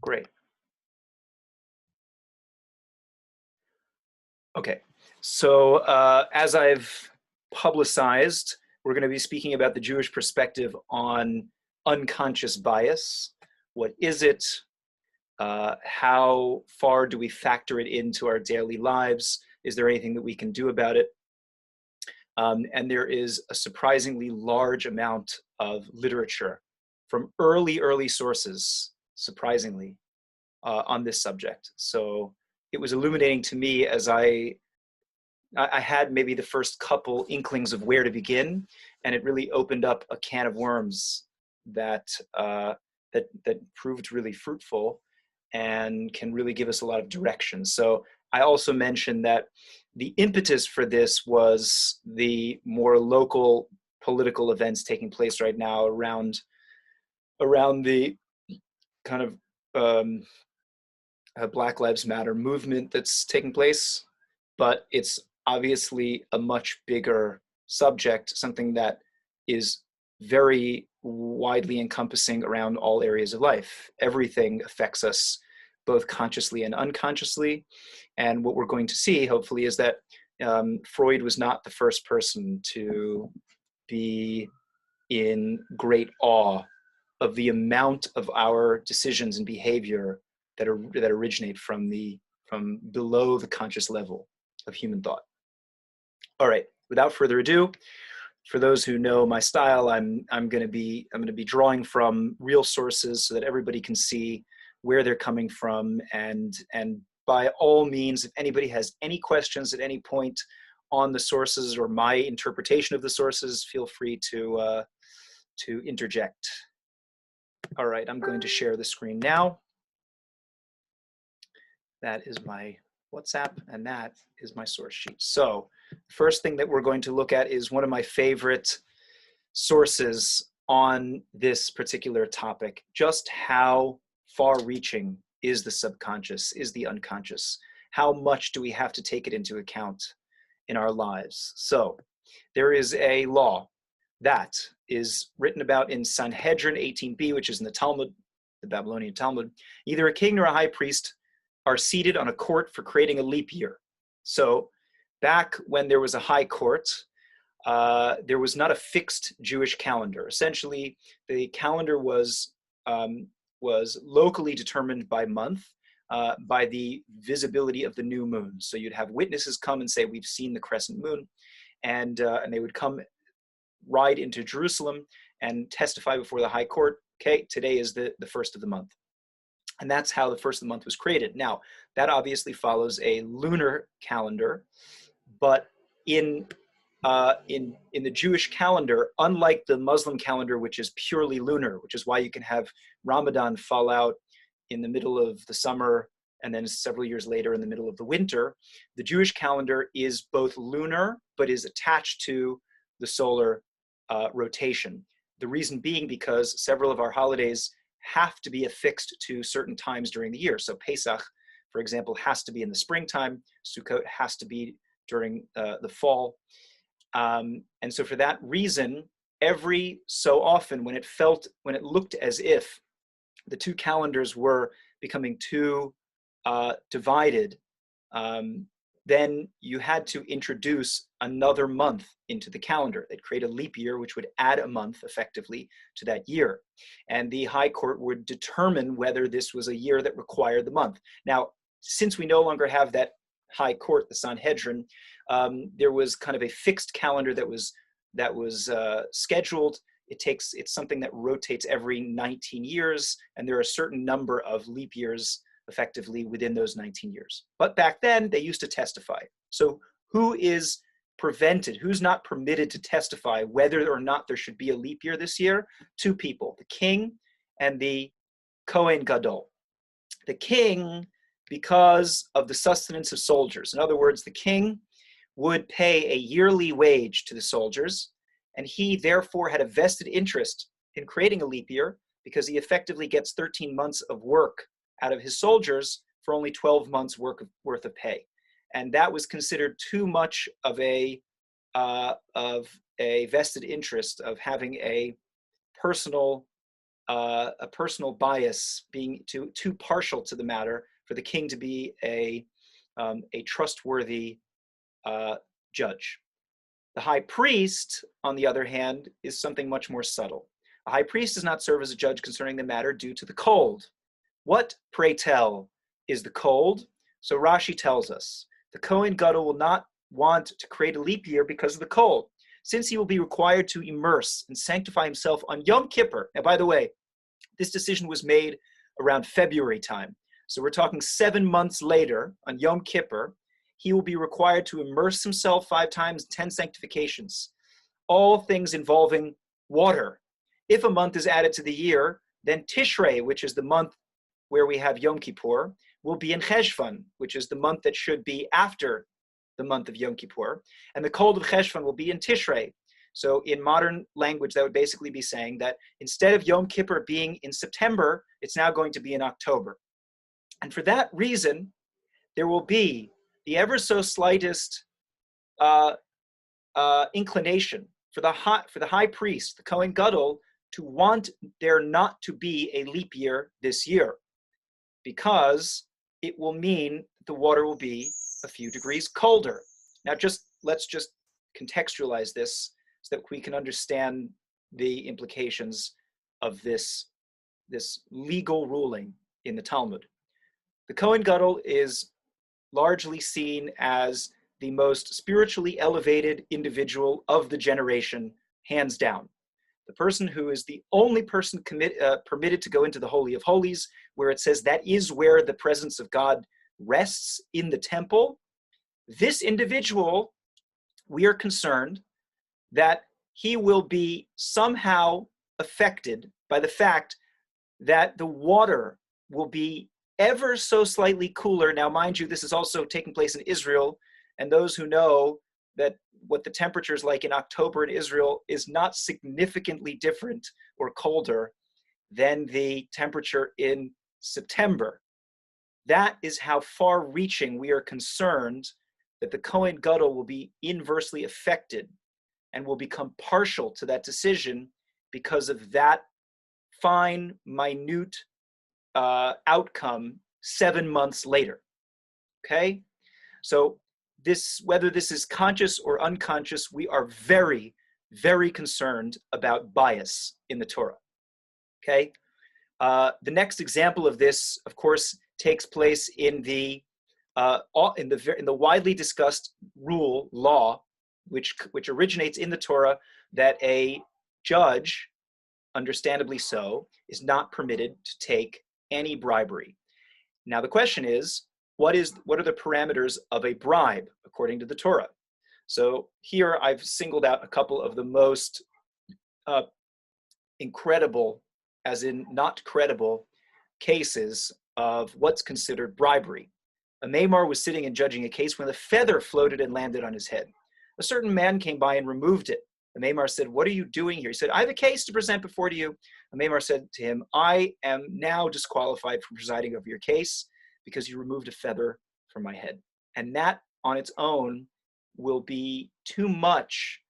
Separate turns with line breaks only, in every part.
Great. Okay. So as I've publicized, we're going to be speaking about the Jewish perspective on unconscious bias. What is it? How far do we factor it into our daily lives? Is there anything that we can do about it? And there is a surprisingly large amount of literature from early sources, surprisingly, on this subject. So it was illuminating to me as I had maybe the first couple inklings of where to begin, and it really opened up a can of worms that that proved really fruitful and can really give us a lot of direction. So I also mentioned that the impetus for this was the more local political events taking place right now around the kind of Black Lives Matter movement that's taking place, but it's obviously a much bigger subject, something that is very widely encompassing around all areas of life. Everything affects us both consciously and unconsciously. And what we're going to see, hopefully, is that Freud was not the first person to be in great awe of the amount of our decisions and behavior that originate from below the conscious level of human thought. All right, without further ado, for those who know my style, I'm going to be drawing from real sources so that everybody can see where they're coming from, and by all means, if anybody has any questions at any point on the sources or my interpretation of the sources, feel free to interject. All right, I'm going to share the screen now. That is my WhatsApp, and that is my source sheet. So the first thing that we're going to look at is one of my favorite sources on this particular topic. Just how far-reaching is the subconscious, is the unconscious? How much do we have to take it into account in our lives? So there is a law that is written about in Sanhedrin 18b, which is in the Talmud, the Babylonian Talmud. Either a king or a high priest are seated on a court for creating a leap year. So back when there was a high court, there was not a fixed Jewish calendar. Essentially, the calendar was locally determined by month, by the visibility of the new moon. So you'd have witnesses come and say, we've seen the crescent moon, and they would come ride into Jerusalem and testify before the high court. Okay, today is the first of the month. And that's how the first of the month was created. Now, that obviously follows a lunar calendar, but in the Jewish calendar, unlike the Muslim calendar, which is purely lunar, which is why you can have Ramadan fall out in the middle of the summer and then several years later in the middle of the winter, the Jewish calendar is both lunar, but is attached to the solar rotation. The reason being because several of our holidays have to be affixed to certain times during the year. So Pesach, for example, has to be in the springtime. Sukkot has to be during the fall. And so for that reason, every so often when it looked as if the two calendars were becoming too divided, then you had to introduce another month into the calendar. They'd create a leap year, which would add a month effectively to that year. And the High Court would determine whether this was a year that required the month. Now, since we no longer have that High Court, the Sanhedrin, there was kind of a fixed calendar that was scheduled. It's something that rotates every 19 years, and there are a certain number of leap years effectively within those 19 years. But back then, they used to testify. So who is prevented, who's not permitted to testify whether or not there should be a leap year this year? Two people, the king and the Kohen Gadol. The king, because of the sustenance of soldiers. In other words, the king would pay a yearly wage to the soldiers, and he therefore had a vested interest in creating a leap year because he effectively gets 13 months of work out of his soldiers for only 12 months worth of pay. And that was considered too much of a vested interest of having a personal a personal bias, being too partial to the matter for the king to be a trustworthy judge. The high priest, on the other hand, is something much more subtle. A high priest does not serve as a judge concerning the matter due to the cold. What, pray tell, is the cold? So Rashi tells us, the Kohen Gadol will not want to create a leap year because of the cold, since he will be required to immerse and sanctify himself on Yom Kippur. Now, by the way, this decision was made around February time. So we're talking 7 months later on Yom Kippur. He will be required to immerse himself 5 times, 10 sanctifications, all things involving water. If a month is added to the year, then Tishrei, which is the month where we have Yom Kippur, will be in Cheshvan, which is the month that should be after the month of Yom Kippur. And the cold of Cheshvan will be in Tishrei. So in modern language, that would basically be saying that instead of Yom Kippur being in September, it's now going to be in October. And for that reason, there will be the ever so slightest inclination for the high priest, the Kohen Gadol, to want there not to be a leap year this year, because it will mean the water will be a few degrees colder. Now, let's just contextualize this so that we can understand the implications of this legal ruling in the Talmud. The Kohen Gadol is largely seen as the most spiritually elevated individual of the generation, hands down. The person who is the only person permitted to go into the Holy of Holies, where it says that is where the presence of God rests in the temple. This individual, we are concerned that he will be somehow affected by the fact that the water will be ever so slightly cooler. Now, mind you, this is also taking place in Israel, and those who know that what the temperature is like in October in Israel is not significantly different or colder than the temperature in September. That is how far-reaching we are concerned that the Kohen Gadol will be inversely affected and will become partial to that decision because of that fine, minute outcome 7 months later. Okay? So whether this is conscious or unconscious, we are very, very concerned about bias in the Torah. Okay? The next example of this, of course, takes place in the widely discussed law, which originates in the Torah, that a judge, understandably so, is not permitted to take any bribery. Now the question is, what are the parameters of a bribe according to the Torah? So here I've singled out a couple of the most incredible, as in not credible, cases of what's considered bribery. A Maimar was sitting and judging a case when a feather floated and landed on his head. A certain man came by and removed it. The Maimar said, "What are you doing here?" He said, "I have a case to present before you." The Maimar said to him, "I am now disqualified from presiding over your case because you removed a feather from my head." And that on its own will be too much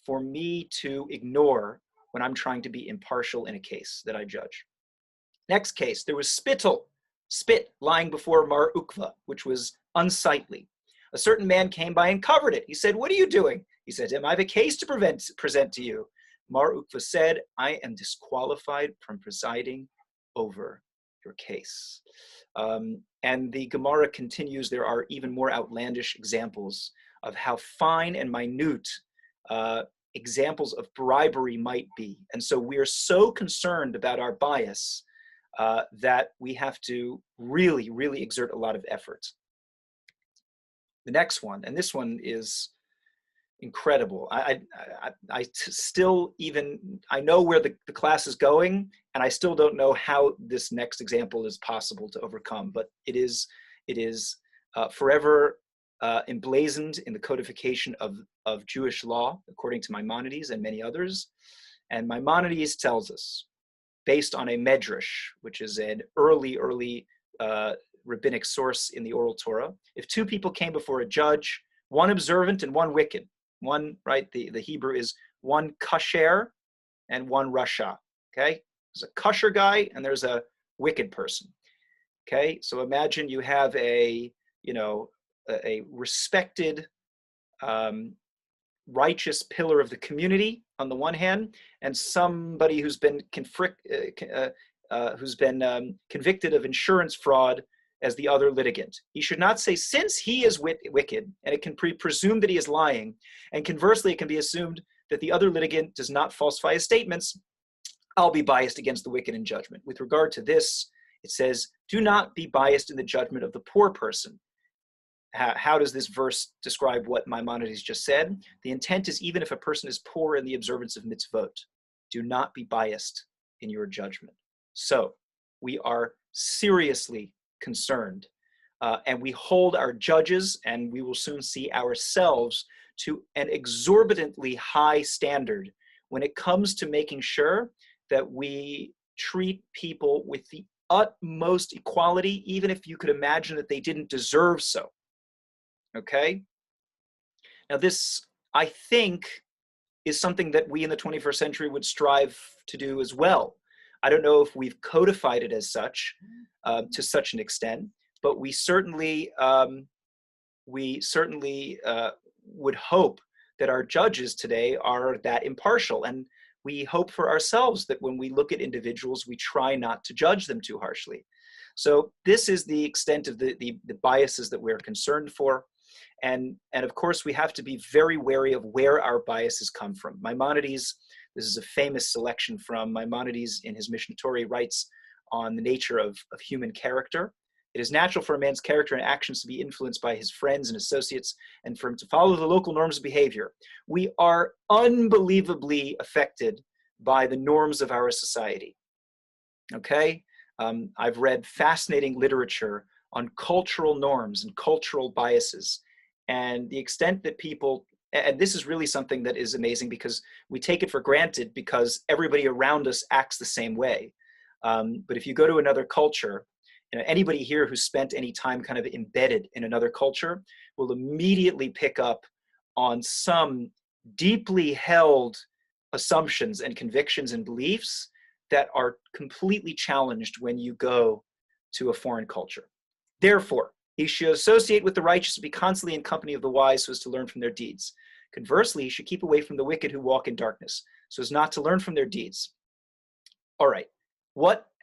for me to ignore when I'm trying to be impartial in a case that I judge. Next case, there was spit lying before Mar Ukva, which was unsightly. A certain man came by and covered it. He said, "What are you doing?" He said to him, "I have a case to present to you." Mar Ukva said, "I am disqualified from presiding over your case." And the Gemara continues, there are even more outlandish examples of how fine and minute examples of bribery might be. And so we are so concerned about our bias that we have to really, really exert a lot of effort. The next one, and this one is incredible. I know where the class is going, and I still don't know how this next example is possible to overcome, but it is forever emblazoned in the codification of Jewish law, according to Maimonides and many others. And Maimonides tells us, based on a medrash, which is an early rabbinic source in the Oral Torah, if two people came before a judge, one observant and one wicked, one, right, the Hebrew is one kasher and one rasha, okay? There's a kosher guy and there's a wicked person. Okay, so imagine you have a, you know, a respected, righteous pillar of the community on the one hand, and somebody who's been convicted of insurance fraud as the other litigant. He should not say, since he is wicked, and it can be presumed that he is lying, and conversely, it can be assumed that the other litigant does not falsify his statements, I'll be biased against the wicked in judgment. With regard to this, it says, do not be biased in the judgment of the poor person. How does this verse describe what Maimonides just said? The intent is, even if a person is poor in the observance of mitzvot, do not be biased in your judgment. So we are seriously concerned, and we hold our judges, and we will soon see ourselves, to an exorbitantly high standard when it comes to making sure that we treat people with the utmost equality, even if you could imagine that they didn't deserve so. Okay? Now this, I think, is something that we in the 21st century would strive to do as well. I don't know if we've codified it as such, to such an extent, but we certainly would hope that our judges today are that impartial. And we hope for ourselves that when we look at individuals, we try not to judge them too harshly. So this is the extent of the biases that we're concerned for. And of course, we have to be very wary of where our biases come from. Maimonides, this is a famous selection from Maimonides in his Mishneh Torah, writes on the nature of human character. It is natural for a man's character and actions to be influenced by his friends and associates, and for him to follow the local norms of behavior. We are unbelievably affected by the norms of our society. Okay? I've read fascinating literature on cultural norms and cultural biases, and the extent that people, and this is really something that is amazing because we take it for granted because everybody around us acts the same way. But if you go to another culture, you know, anybody here who's spent any time kind of embedded in another culture will immediately pick up on some deeply held assumptions and convictions and beliefs that are completely challenged when you go to a foreign culture. Therefore, he should associate with the righteous and be constantly in company of the wise so as to learn from their deeds. Conversely, he should keep away from the wicked who walk in darkness so as not to learn from their deeds. All right,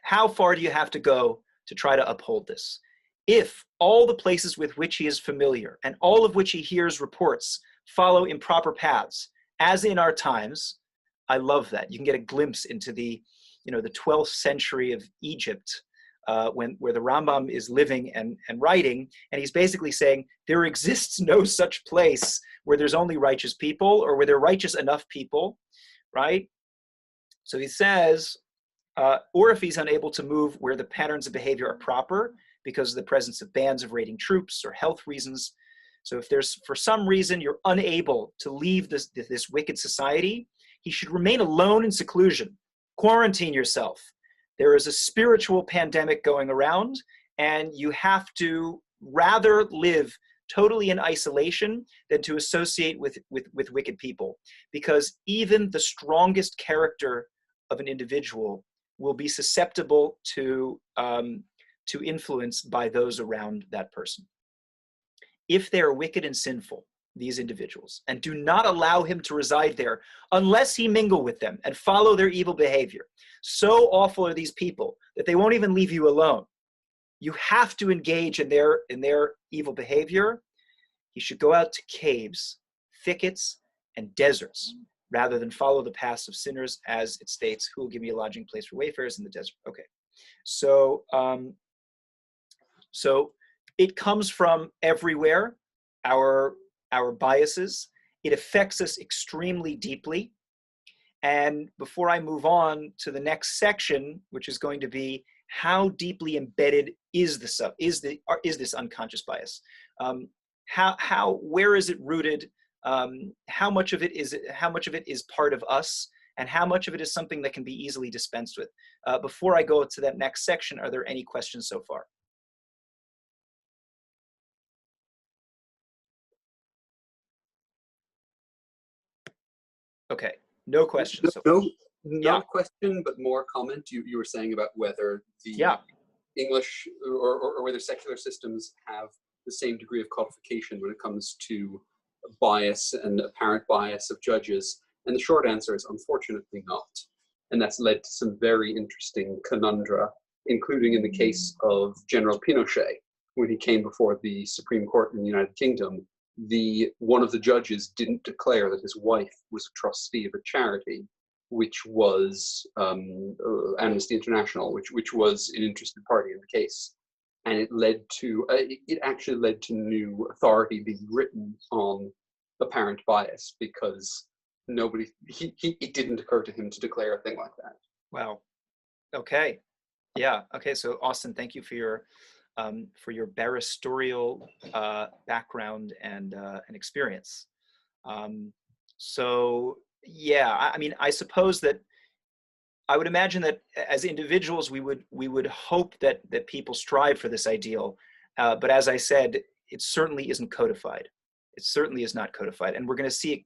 how far do you have to go to try to uphold this? If all the places with which he is familiar and all of which he hears reports follow improper paths, as in our times, I love that. You can get a glimpse into the 12th century of Egypt, where the Rambam is living and writing, and he's basically saying there exists no such place where there's only righteous people or where there are righteous enough people, right? So he says, or if he's unable to move where the patterns of behavior are proper because of the presence of bands of raiding troops or health reasons. So if there's, for some reason, you're unable to leave this wicked society, he should remain alone in seclusion. Quarantine yourself. There is a spiritual pandemic going around, and you have to rather live totally in isolation than to associate with wicked people, because even the strongest character of an individual will be susceptible to influence by those around that person. If they are wicked and sinful, these individuals, and do not allow him to reside there unless he mingle with them and follow their evil behavior. So awful are these people that they won't even leave you alone. You have to engage in their evil behavior. He should go out to caves, thickets, and deserts rather than follow the paths of sinners, as it states, who will give me a lodging place for wayfarers in the desert. Okay, so it comes from everywhere. Our biases. It affects us extremely deeply. And before I move on to the next section, which is going to be how deeply embedded is this unconscious bias? Where is it rooted? How much of it is part of us, and how much of it is something that can be easily dispensed with? Before I go to that next section, are there any questions so far? Okay, no questions.
No. not
Yeah,
a question, but more a comment. You were saying about whether the
yeah.
English or whether secular systems have the same degree of codification when it comes to bias and apparent bias of judges. And the short answer is unfortunately not. And that's led to some very interesting conundra, including in the case of General Pinochet, when he came before the Supreme Court in the United Kingdom. One of the judges didn't declare that his wife was a trustee of a charity, which was Amnesty International, which was an interested party in the case. And it actually led to new authority being written on apparent bias, because it didn't occur to him to declare a thing like that.
Wow. Okay. Yeah. Okay. So Austin, thank you for your barristorial background and experience. So yeah, I mean, I suppose that I would imagine that as individuals, we would hope that people strive for this ideal, but as I said, it certainly isn't codified. It certainly is not codified, and we're going to see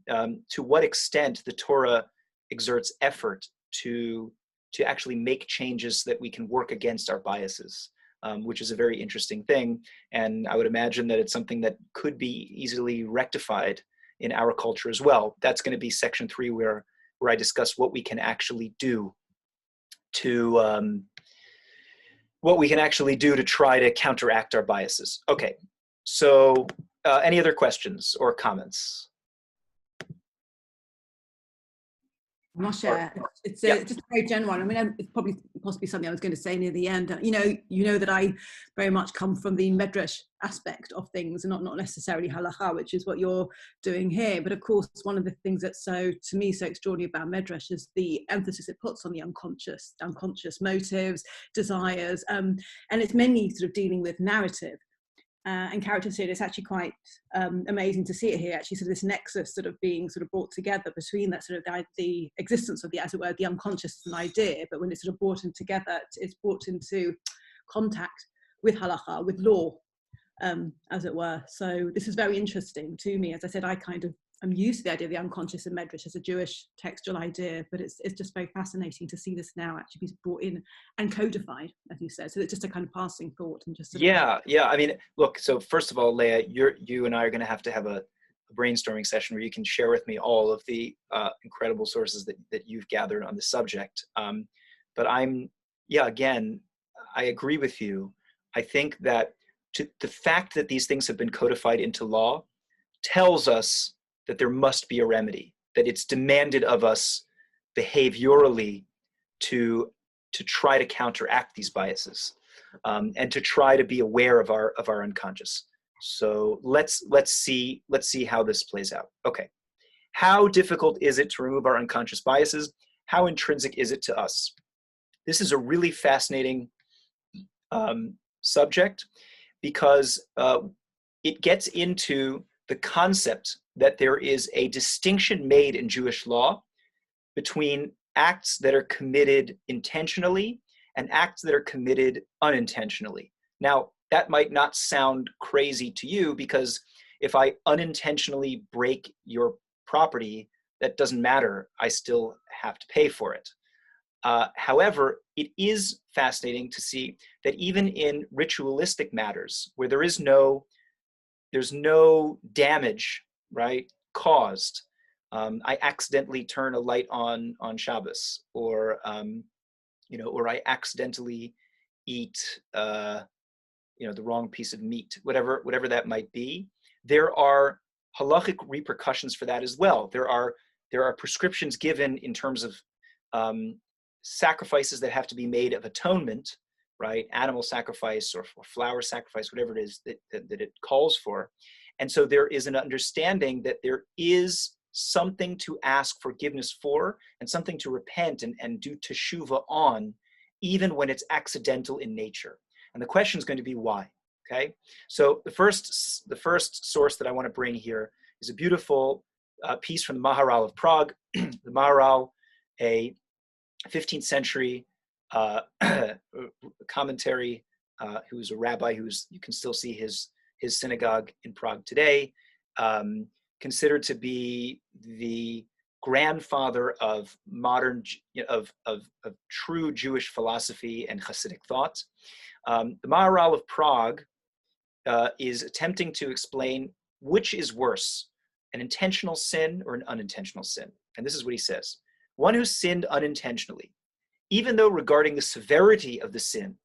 to what extent the Torah exerts effort to actually make changes that we can work against our biases, which is a very interesting thing. And I would imagine that it's something that could be easily rectified in our culture as well. That's going to be section 3, where I discuss what we can actually do to try to counteract our biases. Okay, so any other questions or comments?
Moshe, it's
Yeah.
just a very general one. I mean, it's probably possibly something I was going to say near the end. You know that I very much come from the medrash aspect of things, and not necessarily halacha, which is what you're doing here. But of course, one of the things that's to me so extraordinary about medrash is the emphasis it puts on the unconscious motives, desires, and it's mainly sort of dealing with narrative. And character study, it's actually quite amazing to see it here, actually, sort of this nexus sort of being sort of brought together between that sort of the existence of the, as it were, the unconscious is an idea, but when it's sort of brought in together, it's brought into contact with halacha, with law, as it were. So this is very interesting to me. As I said, I'm used to the idea of the unconscious in medrash as a Jewish textual idea, but it's just very fascinating to see this now actually be brought in and codified, as you said. So it's just a kind of passing thought and just
Yeah. I mean, look. So first of all, Leah, you and I are going to have a brainstorming session where you can share with me all of the incredible sources that you've gathered on the subject. But again, I agree with you. I think that the fact that these things have been codified into law tells us that there must be a remedy, that it's demanded of us behaviorally to try to counteract these biases, and to try to be aware of our unconscious. So let's see how this plays out. Okay, how difficult is it to remove our unconscious biases? How intrinsic is it to us? This is a really fascinating subject, because it gets into the concept that there is a distinction made in Jewish law between acts that are committed intentionally and acts that are committed unintentionally. Now, that might not sound crazy to you, because if I unintentionally break your property, that doesn't matter. I still have to pay for it. However, it is fascinating to see that even in ritualistic matters where there's no damage, right, caused. I accidentally turn a light on Shabbos, or or I accidentally eat the wrong piece of meat, whatever that might be. There are halachic repercussions for that as well. There are prescriptions given in terms of sacrifices that have to be made of atonement, right? Animal sacrifice or flower sacrifice, whatever it is that it calls for. And so there is an understanding that there is something to ask forgiveness for and something to repent and do teshuvah on, even when it's accidental in nature. And the question is going to be why, okay? So the first source that I want to bring here is a beautiful piece from the Maharal of Prague. The Maharal, a 15th century commentary, who's a rabbi, you can still see his synagogue in Prague today, considered to be the grandfather of modern, of true Jewish philosophy and Hasidic thought. The Maharal of Prague is attempting to explain which is worse, an intentional sin or an unintentional sin. And this is what he says. One who sinned unintentionally, even though regarding the severity of the sin,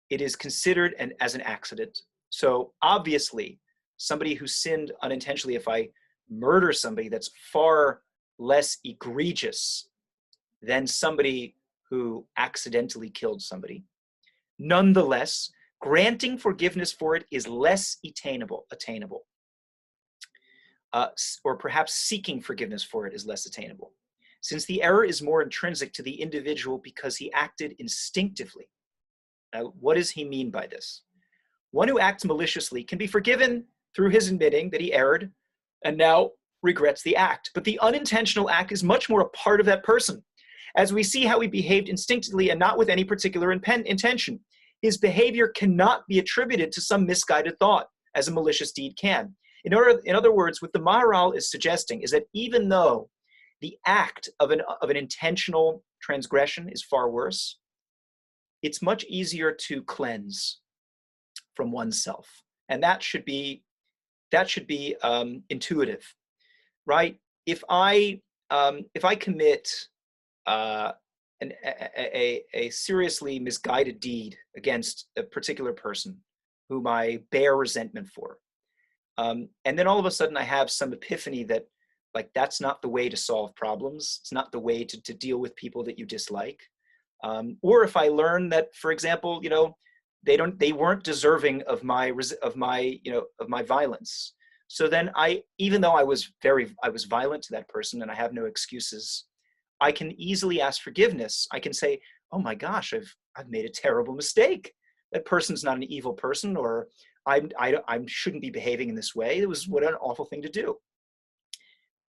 it is considered as an accident. So obviously, somebody who sinned unintentionally, if I murder somebody, that's far less egregious than somebody who accidentally killed somebody. Nonetheless, granting forgiveness for it is less attainable. Or perhaps seeking forgiveness for it is less attainable, since the error is more intrinsic to the individual because he acted instinctively. Now, what does he mean by this? One who acts maliciously can be forgiven through his admitting that he erred and now regrets the act. But the unintentional act is much more a part of that person, as we see how he behaved instinctively and not with any particular intention. His behavior cannot be attributed to some misguided thought, as a malicious deed can. In other words, what the Maharal is suggesting is that even though the act of an intentional transgression is far worse, it's much easier to cleanse from oneself, and that should be intuitive, right? If I commit a seriously misguided deed against a particular person whom I bear resentment for, and then all of a sudden I have some epiphany that, like, that's not the way to solve problems. It's not the way to deal with people that you dislike. Or if I learn that, for example, they weren't deserving of my violence. So then even though I was violent to that person and I have no excuses, I can easily ask forgiveness. I can say, oh my gosh, I've made a terrible mistake. That person's not an evil person, or I shouldn't be behaving in this way. It was what an awful thing to do.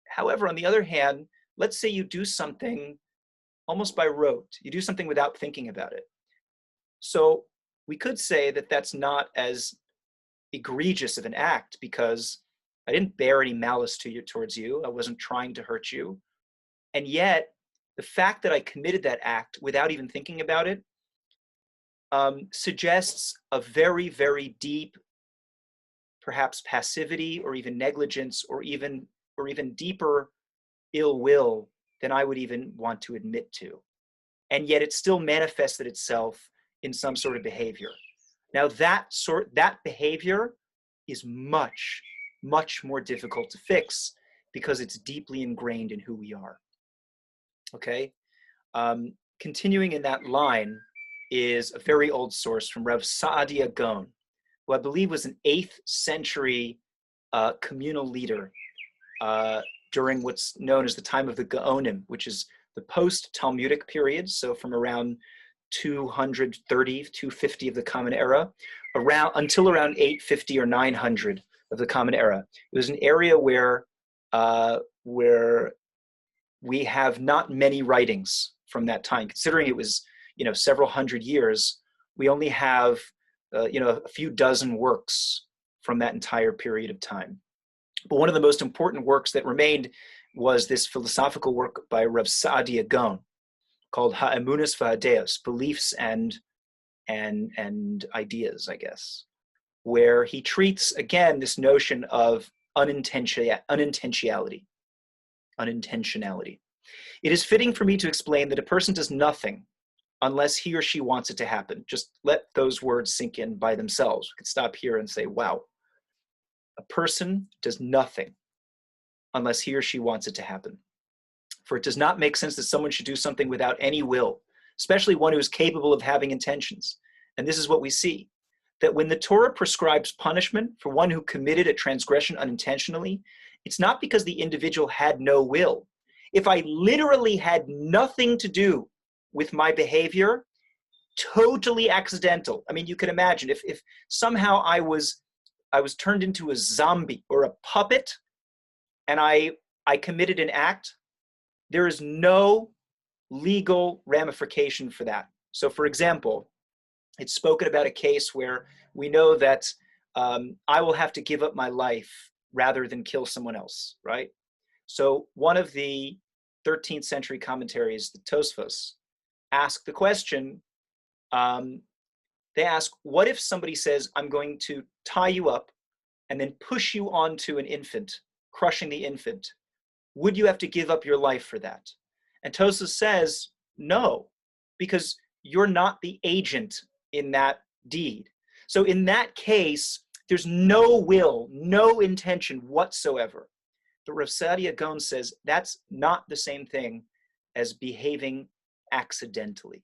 However, on the other hand, let's say you do something almost by rote. You do something without thinking about it. So we could say that that's not as egregious of an act because I didn't bear any malice towards you. I wasn't trying to hurt you. And yet, the fact that I committed that act without even thinking about it suggests a very, very deep, perhaps passivity or even negligence or even deeper ill will than I would even want to admit to. And yet it still manifested itself in some sort of behavior. Now that behavior is much, much more difficult to fix because it's deeply ingrained in who we are. Okay? Continuing in that line is a very old source from Rav Saadia Gaon, who I believe was an 8th century communal leader during what's known as the time of the Gaonim, which is the post-Talmudic period, so from around 230, 250 of the Common Era, until around 850 or 900 of the Common Era. It was an area where we have not many writings from that time. Considering it was, several hundred years, we only have, a few dozen works from that entire period of time. But one of the most important works that remained was this philosophical work by Rav Saadia Gaon called Ha'emunos v'Hadeos, Beliefs and Ideas, I guess, where he treats, again, this notion of unintentionality. It is fitting for me to explain that a person does nothing unless he or she wants it to happen. Just let those words sink in by themselves. We could stop here and say, wow. A person does nothing unless he or she wants it to happen. For it does not make sense that someone should do something without any will, especially one who is capable of having intentions. And this is what we see, that when the Torah prescribes punishment for one who committed a transgression unintentionally, it's not because the individual had no will. If I literally had nothing to do with my behavior, totally accidental. I mean, you can imagine if somehow I was turned into a zombie or a puppet and I committed an act, there is no legal ramification for that. So for example, it's spoken about a case where we know that I will have to give up my life rather than kill someone else, right? So one of the 13th century commentaries, the Tosfos, ask the question, they ask, what if somebody says, I'm going to tie you up and then push you onto an infant, crushing the infant? Would you have to give up your life for that? And Tosfos says, no, because you're not the agent in that deed. So in that case, there's no will, no intention whatsoever. But Rav Saadia Gaon says that's not the same thing as behaving accidentally.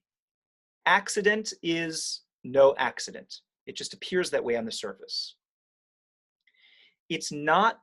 Accident is no accident. It just appears that way on the surface. It's not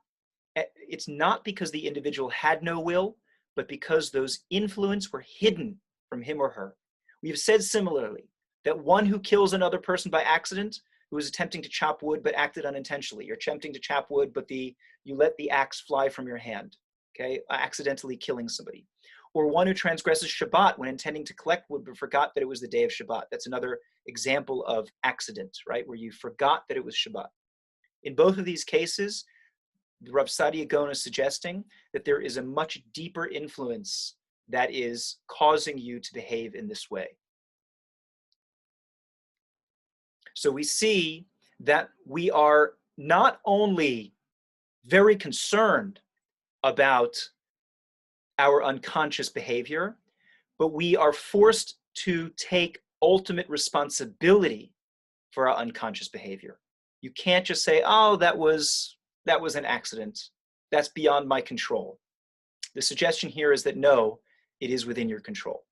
because the individual had no will, but because those influences were hidden from him or her. We have said similarly that one who kills another person by accident, who was attempting to chop wood but acted unintentionally. You're attempting to chop wood, but you let the axe fly from your hand, okay, accidentally killing somebody. Or one who transgresses Shabbat when intending to collect wood but forgot that it was the day of Shabbat. That's another example of accident, right, where you forgot that it was Shabbat. In both of these cases, Rav Saadia Gaon is suggesting that there is a much deeper influence that is causing you to behave in this way. So we see that we are not only very concerned about our unconscious behavior, but we are forced to take ultimate responsibility for our unconscious behavior. You can't just say, oh, that was an accident. That's beyond my control. The suggestion here is that no, it is within your control.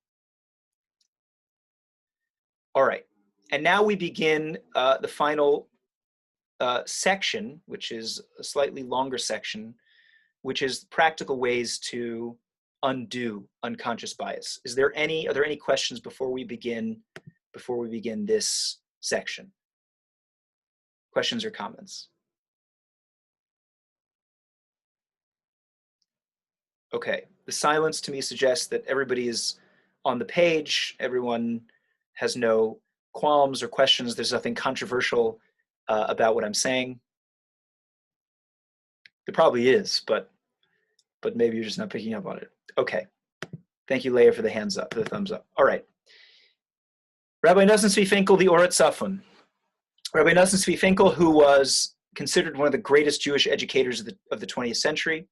All right, and now we begin the final section, which is a slightly longer section, which is practical ways to undo unconscious bias. Are there any questions before we begin this section? Questions or comments? Okay, the silence to me suggests that everybody is on the page. Everyone has no qualms or questions. There's nothing controversial about what I'm saying. There probably is, but maybe you're just not picking up on it. Okay, thank you, Leah, for the hands up, for the thumbs up. All right. Rabbi Nosson Tzvi Finkel, the Orat Safon. Rabbi Nosson Tzvi Finkel, who was considered one of the greatest Jewish educators of the 20th century.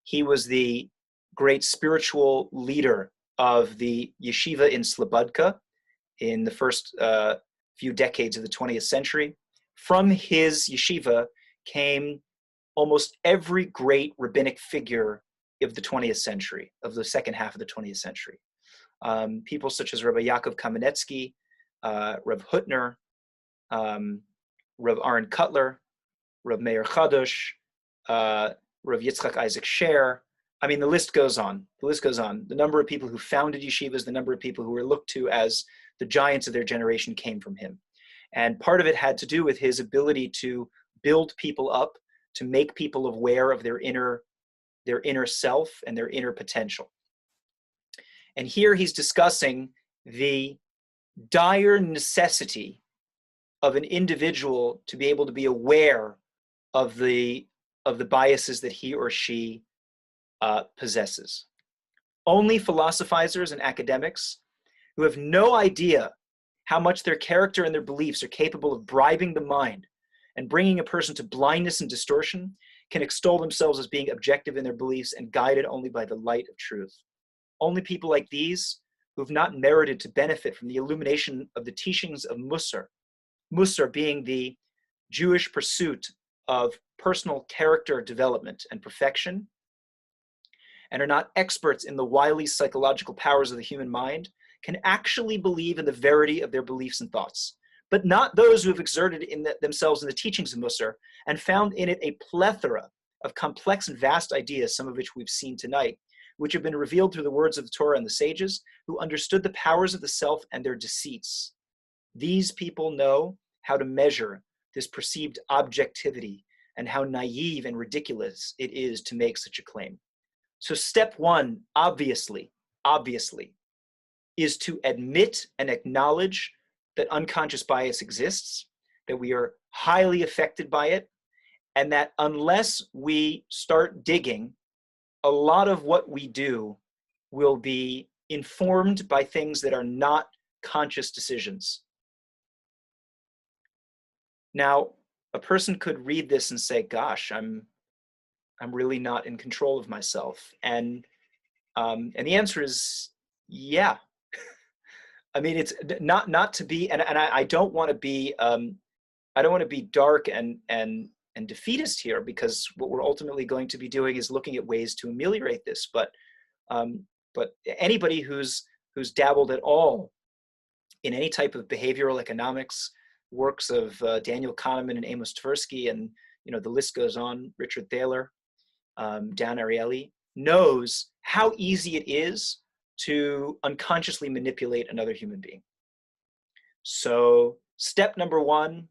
He was the great spiritual leader of the yeshiva in Slobodka in the first few decades of the 20th century. From his yeshiva came almost every great rabbinic figure of the 20th century, of the second half of the 20th century. People such as Rabbi Yaakov Kamenetsky, Rav Hutner, Rav Aaron Cutler, Rav Meir Chadosh, Rav Yitzchak Isaac Sher. I mean, the list goes on. The list goes on. The number of people who founded yeshivas, the number of people who were looked to as the giants of their generation came from him. And part of it had to do with his ability to build people up, to make people aware of their inner self and their inner potential. And here he's discussing the dire necessity of an individual to be able to be aware of the biases that he or she possesses. Only philosophizers and academics who have no idea how much their character and their beliefs are capable of bribing the mind and bringing a person to blindness and distortion can extol themselves as being objective in their beliefs and guided only by the light of truth. Only people like these who have not merited to benefit from the illumination of the teachings of Musar, Musar being the Jewish pursuit of personal character development and perfection, and are not experts in the wily psychological powers of the human mind, can actually believe in the verity of their beliefs and thoughts, but not those who have exerted themselves in the teachings of Musar and found in it a plethora of complex and vast ideas, some of which we've seen tonight, which have been revealed through the words of the Torah and the sages, who understood the powers of the self and their deceits. These people know how to measure this perceived objectivity and how naive and ridiculous it is to make such a claim. So step one, obviously, is to admit and acknowledge that unconscious bias exists, that we are highly affected by it, and that unless we start digging, a lot of what we do will be informed by things that are not conscious decisions. Now, a person could read this and say, gosh, I'm really not in control of myself. And the answer is, yeah. I mean, it's not to be, and I don't want to be, I don't want to be dark and defeatist here, because what we're ultimately going to be doing is looking at ways to ameliorate this. But anybody who's dabbled at all in any type of behavioral economics, works of Daniel Kahneman and Amos Tversky, and the list goes on, Richard Thaler, Dan Ariely, knows how easy it is to unconsciously manipulate another human being. So step number one,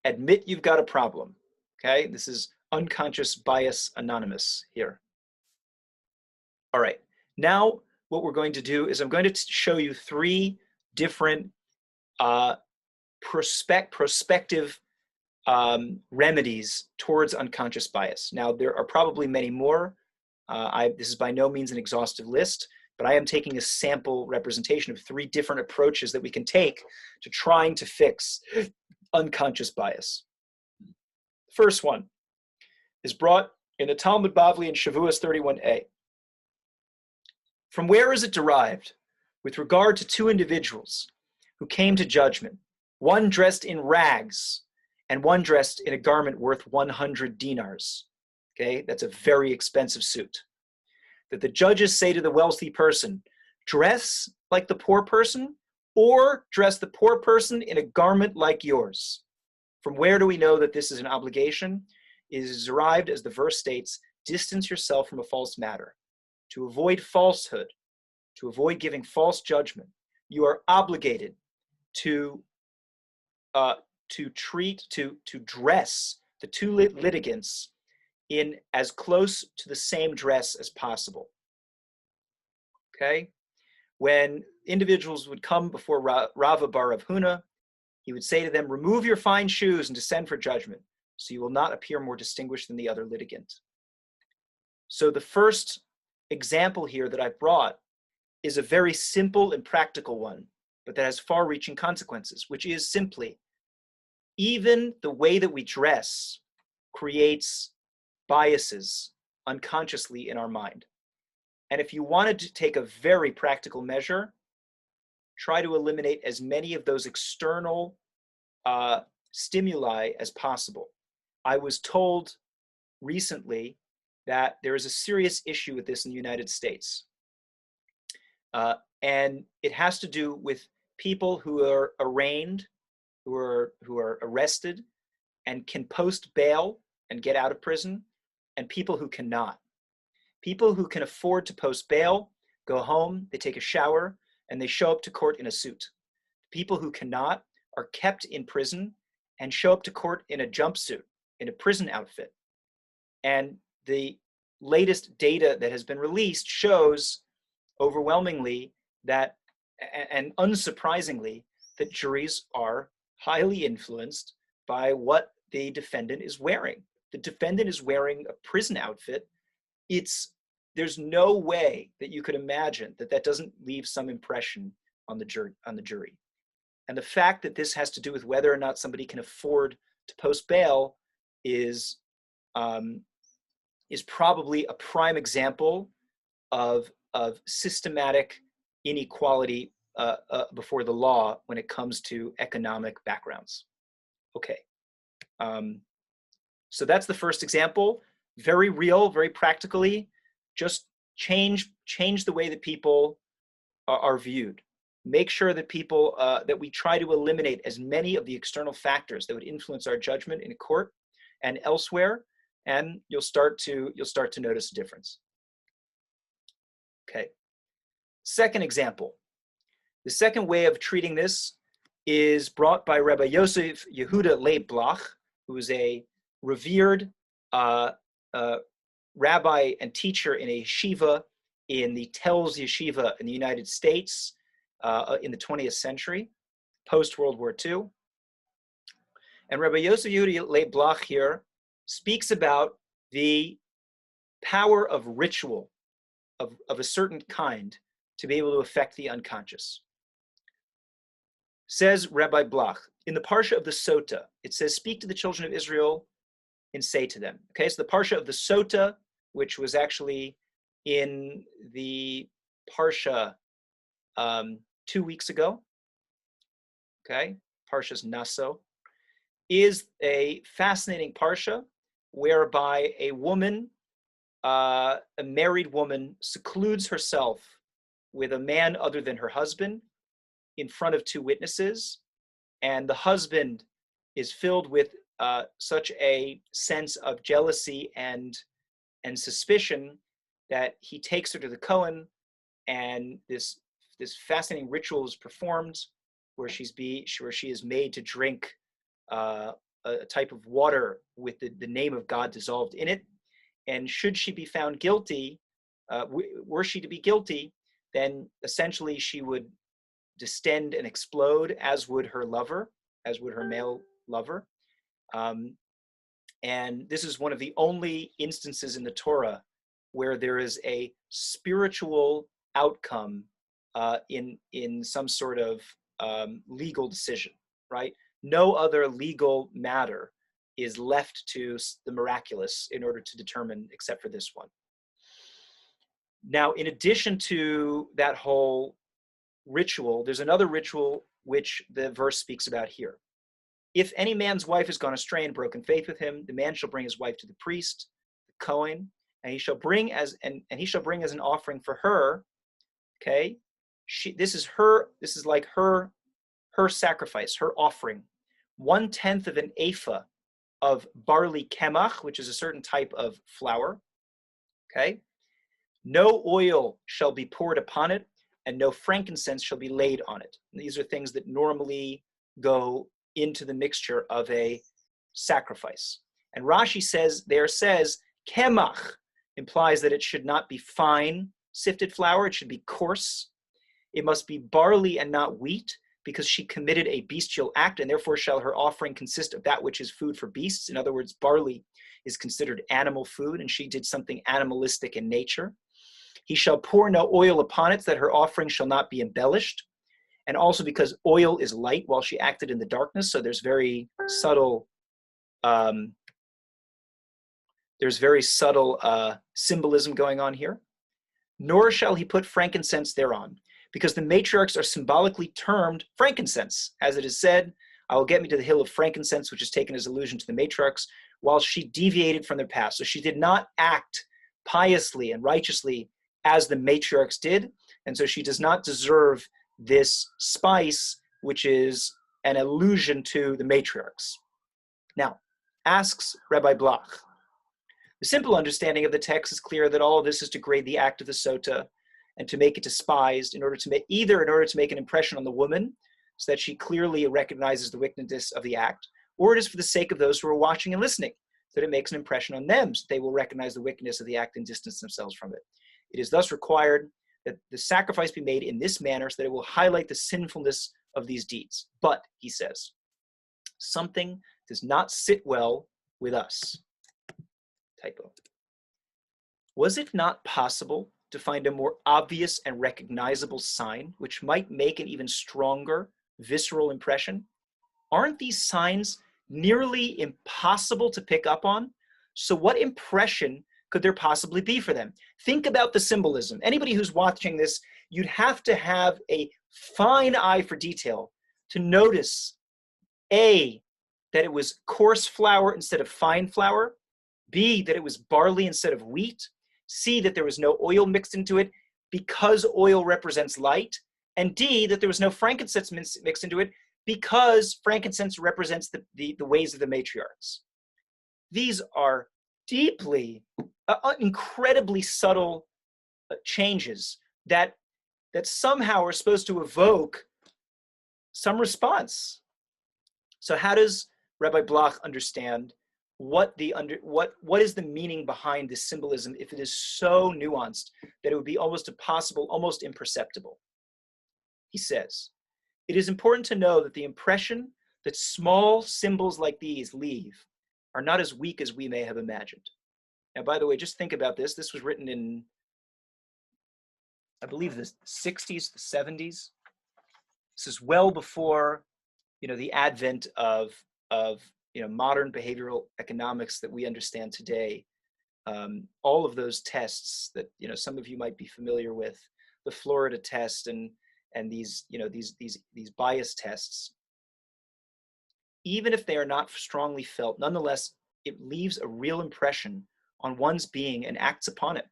admit you've got a problem. Okay, this is Unconscious Bias Anonymous here. All right, now what we're going to do is I'm going to show you three different prospective remedies towards unconscious bias. Now, there are probably many more. This is by no means an exhaustive list, but I am taking a sample representation of three different approaches that we can take to trying to fix unconscious bias. The first one is brought in the Talmud Bavli in Shavuos 31a. From where is it derived with regard to two individuals who came to judgment, one dressed in rags and one dressed in a garment worth 100 dinars? Okay, that's a very expensive suit. That the judges say to the wealthy person, dress like the poor person, or dress the poor person in a garment like yours. From where do we know that this is an obligation? It is derived, as the verse states, distance yourself from a false matter. To avoid falsehood, to avoid giving false judgment, you are obligated to dress the two litigants in as close to the same dress as possible. Okay? When individuals would come before Rava bar Rav Huna, he would say to them, remove your fine shoes and descend for judgment, so you will not appear more distinguished than the other litigant. So the first example here that I brought is a very simple and practical one, but that has far-reaching consequences, which is simply, even the way that we dress creates biases unconsciously in our mind. And if you wanted to take a very practical measure, try to eliminate as many of those external stimuli as possible. I was told recently that there is a serious issue with this in the United States. And it has to do with people who are arraigned, who are arrested and can post bail and get out of prison, and people who cannot. People who can afford to post bail go home, they take a shower, and they show up to court in a suit. People who cannot are kept in prison and show up to court in a jumpsuit, in a prison outfit. And the latest data that has been released shows overwhelmingly that, and unsurprisingly, that juries are highly influenced by what the defendant is wearing. The defendant is wearing a prison outfit. There's no way that you could imagine that that doesn't leave some impression on the jury. And the fact that this has to do with whether or not somebody can afford to post bail is probably a prime example of systematic inequality before the law when it comes to economic backgrounds. Okay, so that's the first example. Very real, very practically. Just change the way that people are viewed. Make sure that people that we try to eliminate as many of the external factors that would influence our judgment in court and elsewhere, and you'll start to notice a difference. Okay. Second example. The second way of treating this is brought by Rabbi Yosef Yehuda Leib Bloch, who is a revered rabbi and teacher in a yeshiva in the Telz Yeshiva in the United States in the 20th century, post-World War II. And Rabbi Yosef Yehuda Leib Bloch here speaks about the power of ritual of a certain kind to be able to affect the unconscious. Says Rabbi Blach, in the Parsha of the Sota, it says, speak to the children of Israel and say to them. Okay, so the Parsha of the Sota, which was actually in the Parsha 2 weeks ago, okay, Parsha's Naso, is a fascinating Parsha whereby a woman, a married woman, secludes herself with a man other than her husband in front of two witnesses, and the husband is filled with such a sense of jealousy and suspicion that he takes her to the Kohen, and this fascinating ritual is performed where she is made to drink a type of water with the name of God dissolved in it. And should she be found guilty, were she to be guilty, then essentially she would distend and explode, as would her lover, as would her male lover. And this is one of the only instances in the Torah where there is a spiritual outcome in some sort of legal decision, right? No other legal matter is left to the miraculous in order to determine, except for this one. Now, in addition to that whole ritual, there's another ritual which the verse speaks about here. If any man's wife has gone astray and broken faith with him, the man shall bring his wife to the priest, the Kohen, and he shall bring as an offering for her. Okay, this is like her sacrifice, her offering, 1/10 of an ephah of barley kemach, which is a certain type of flour. Okay, no oil shall be poured upon it, and no frankincense shall be laid on it. And these are things that normally go into the mixture of a sacrifice. And Rashi says kemach implies that it should not be fine sifted flour, it should be coarse. It must be barley and not wheat, because she committed a bestial act, and therefore shall her offering consist of that which is food for beasts. In other words, barley is considered animal food, and she did something animalistic in nature. He shall pour no oil upon it, that her offering shall not be embellished. And also because oil is light while she acted in the darkness, so there's very subtle symbolism going on here. Nor shall he put frankincense thereon, because the matriarchs are symbolically termed frankincense. As it is said, I will get me to the hill of frankincense, which is taken as allusion to the matriarchs, while she deviated from their path. So she did not act piously and righteously as the matriarchs did, and so she does not deserve this spice, which is an allusion to the matriarchs. Now, asks Rabbi Blach, the simple understanding of the text is clear that all of this is to grade the act of the sota and to make it despised in order to make an impression on the woman so that she clearly recognizes the wickedness of the act, or it is for the sake of those who are watching and listening, that it makes an impression on them so they will recognize the wickedness of the act and distance themselves from it. It is thus required that the sacrifice be made in this manner so that it will highlight the sinfulness of these deeds. But, he says, something does not sit well with us. Typo. Was it not possible to find a more obvious and recognizable sign which might make an even stronger visceral impression? Aren't these signs nearly impossible to pick up on? So what impression could there possibly be for them? Think about the symbolism. Anybody who's watching this, you'd have to have a fine eye for detail to notice, A, that it was coarse flour instead of fine flour, B, that it was barley instead of wheat, C, that there was no oil mixed into it because oil represents light, and D, that there was no frankincense mixed into it because frankincense represents the ways of the matriarchs. These are deeply, incredibly subtle changes that somehow are supposed to evoke some response. So how does Rabbi Blach understand what is the meaning behind this symbolism if it is so nuanced that it would be almost impossible, almost imperceptible? He says, it is important to know that the impression that small symbols like these leave are not as weak as we may have imagined. Now, by the way, just think about this. This was written in I believe the 60s, the 70s. This is well before, the advent of modern behavioral economics that we understand today. All of those tests that some of you might be familiar with, the Florida test and these these bias tests, even if they are not strongly felt, nonetheless it leaves a real impression on one's being and acts upon it.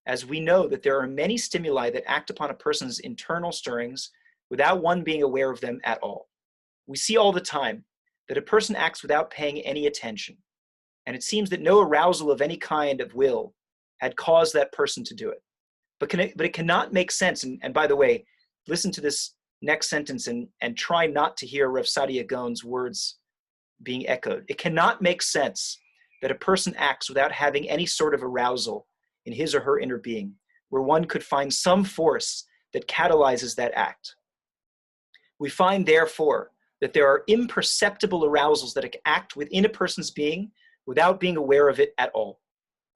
As we know that there are many stimuli that act upon a person's internal stirrings without one being aware of them at all. We see all the time that a person acts without paying any attention, and it seems that no arousal of any kind of will had caused that person to do it. But it cannot make sense, and by the way, listen to this next sentence and try not to hear Rav Sadia Gaon's words being echoed. It cannot make sense that a person acts without having any sort of arousal in his or her inner being, where one could find some force that catalyzes that act. We find, therefore, that there are imperceptible arousals that act within a person's being without being aware of it at all.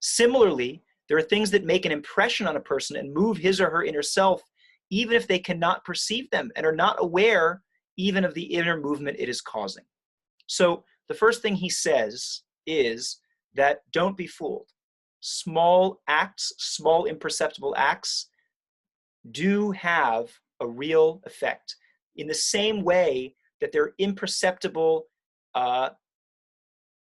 Similarly, there are things that make an impression on a person and move his or her inner self, even if they cannot perceive them and are not aware even of the inner movement it is causing. So the first thing he says is that don't be fooled. Small acts, small imperceptible acts do have a real effect. In the same way that they're imperceptible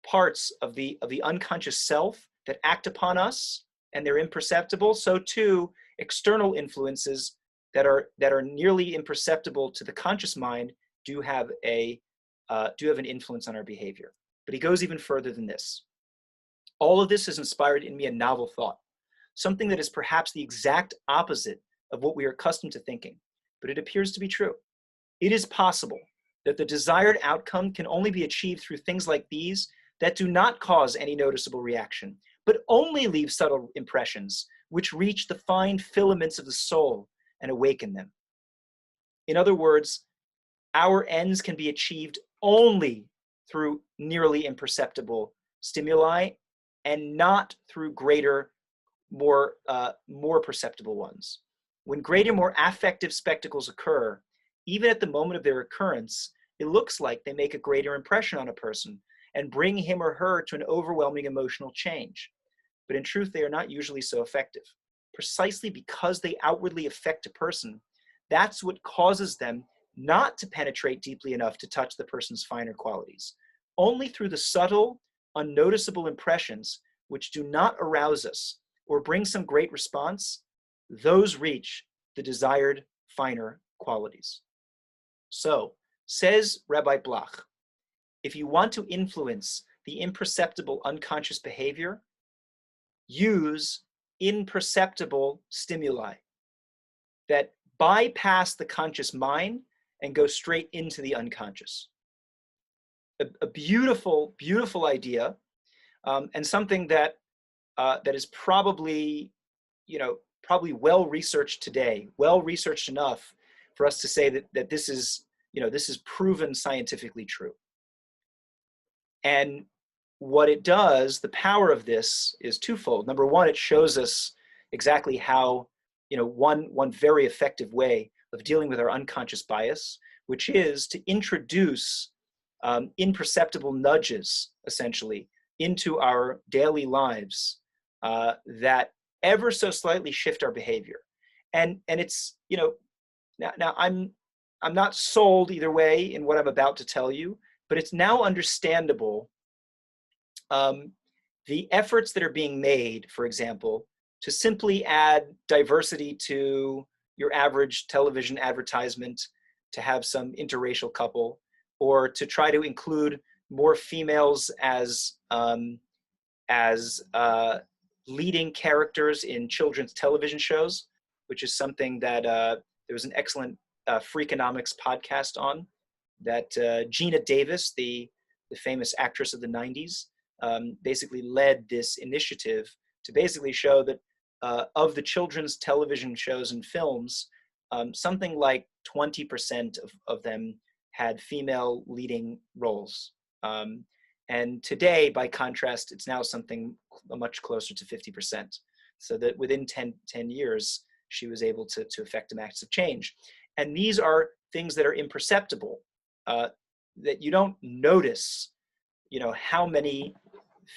parts of the unconscious self that act upon us, and they're imperceptible, so too external influences that are nearly imperceptible to the conscious mind do have an influence on our behavior. But he goes even further than this. All of this has inspired in me a novel thought, something that is perhaps the exact opposite of what we are accustomed to thinking, but it appears to be true. It is possible that the desired outcome can only be achieved through things like these that do not cause any noticeable reaction, but only leave subtle impressions which reach the fine filaments of the soul and awaken them. In other words, our ends can be achieved only through nearly imperceptible stimuli and not through greater, more perceptible ones. When greater, more affective spectacles occur, even at the moment of their occurrence, it looks like they make a greater impression on a person and bring him or her to an overwhelming emotional change. But in truth, they are not usually so effective. Precisely because they outwardly affect a person, that's what causes them not to penetrate deeply enough to touch the person's finer qualities. Only through the subtle, unnoticeable impressions which do not arouse us or bring some great response, those reach the desired finer qualities. So, says Rabbi Bloch, if you want to influence the imperceptible unconscious behavior, use imperceptible stimuli that bypass the conscious mind and go straight into the unconscious. A beautiful, beautiful idea, and something that is probably, probably well researched today, well researched enough for us to say that this is, this is proven scientifically true. And what it does, the power of this is twofold. Number one, it shows us exactly how, one very effective way of dealing with our unconscious bias, which is to introduce imperceptible nudges, essentially, into our daily lives that ever so slightly shift our behavior. And it's, now I'm not sold either way in what I'm about to tell you, but it's now understandable the efforts that are being made, for example, to simply add diversity to your average television advertisement, to have some interracial couple, or to try to include more females as leading characters in children's television shows, which is something that there was an excellent Freakonomics podcast on, that Gina Davis, the famous actress of the 90s, basically led this initiative to basically show that of the children's television shows and films, something like 20% of them had female leading roles. And today, by contrast, it's now something much closer to 50%. So that within 10 years, she was able to effect a massive change. And these are things that are imperceptible, that you don't notice, how many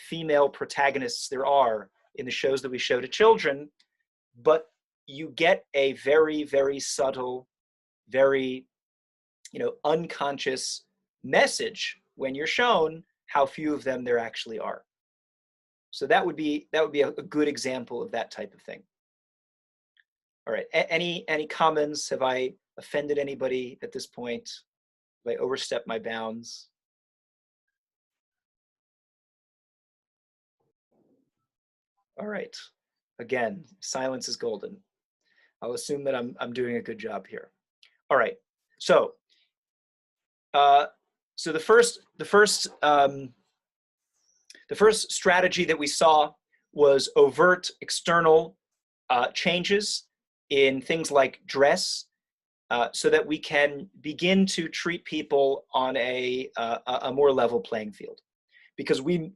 female protagonists there are in the shows that we show to children, but you get a very, very subtle, very, unconscious message when you're shown how few of them there actually are. So that would be a good example of that type of thing. All right, any comments? Have I offended anybody at this point? Have I overstepped my bounds? All right, again, silence is golden. I'll assume that I'm doing a good job here. All right, so the first strategy that we saw was overt external changes in things like dress, so that we can begin to treat people on a more level playing field, because we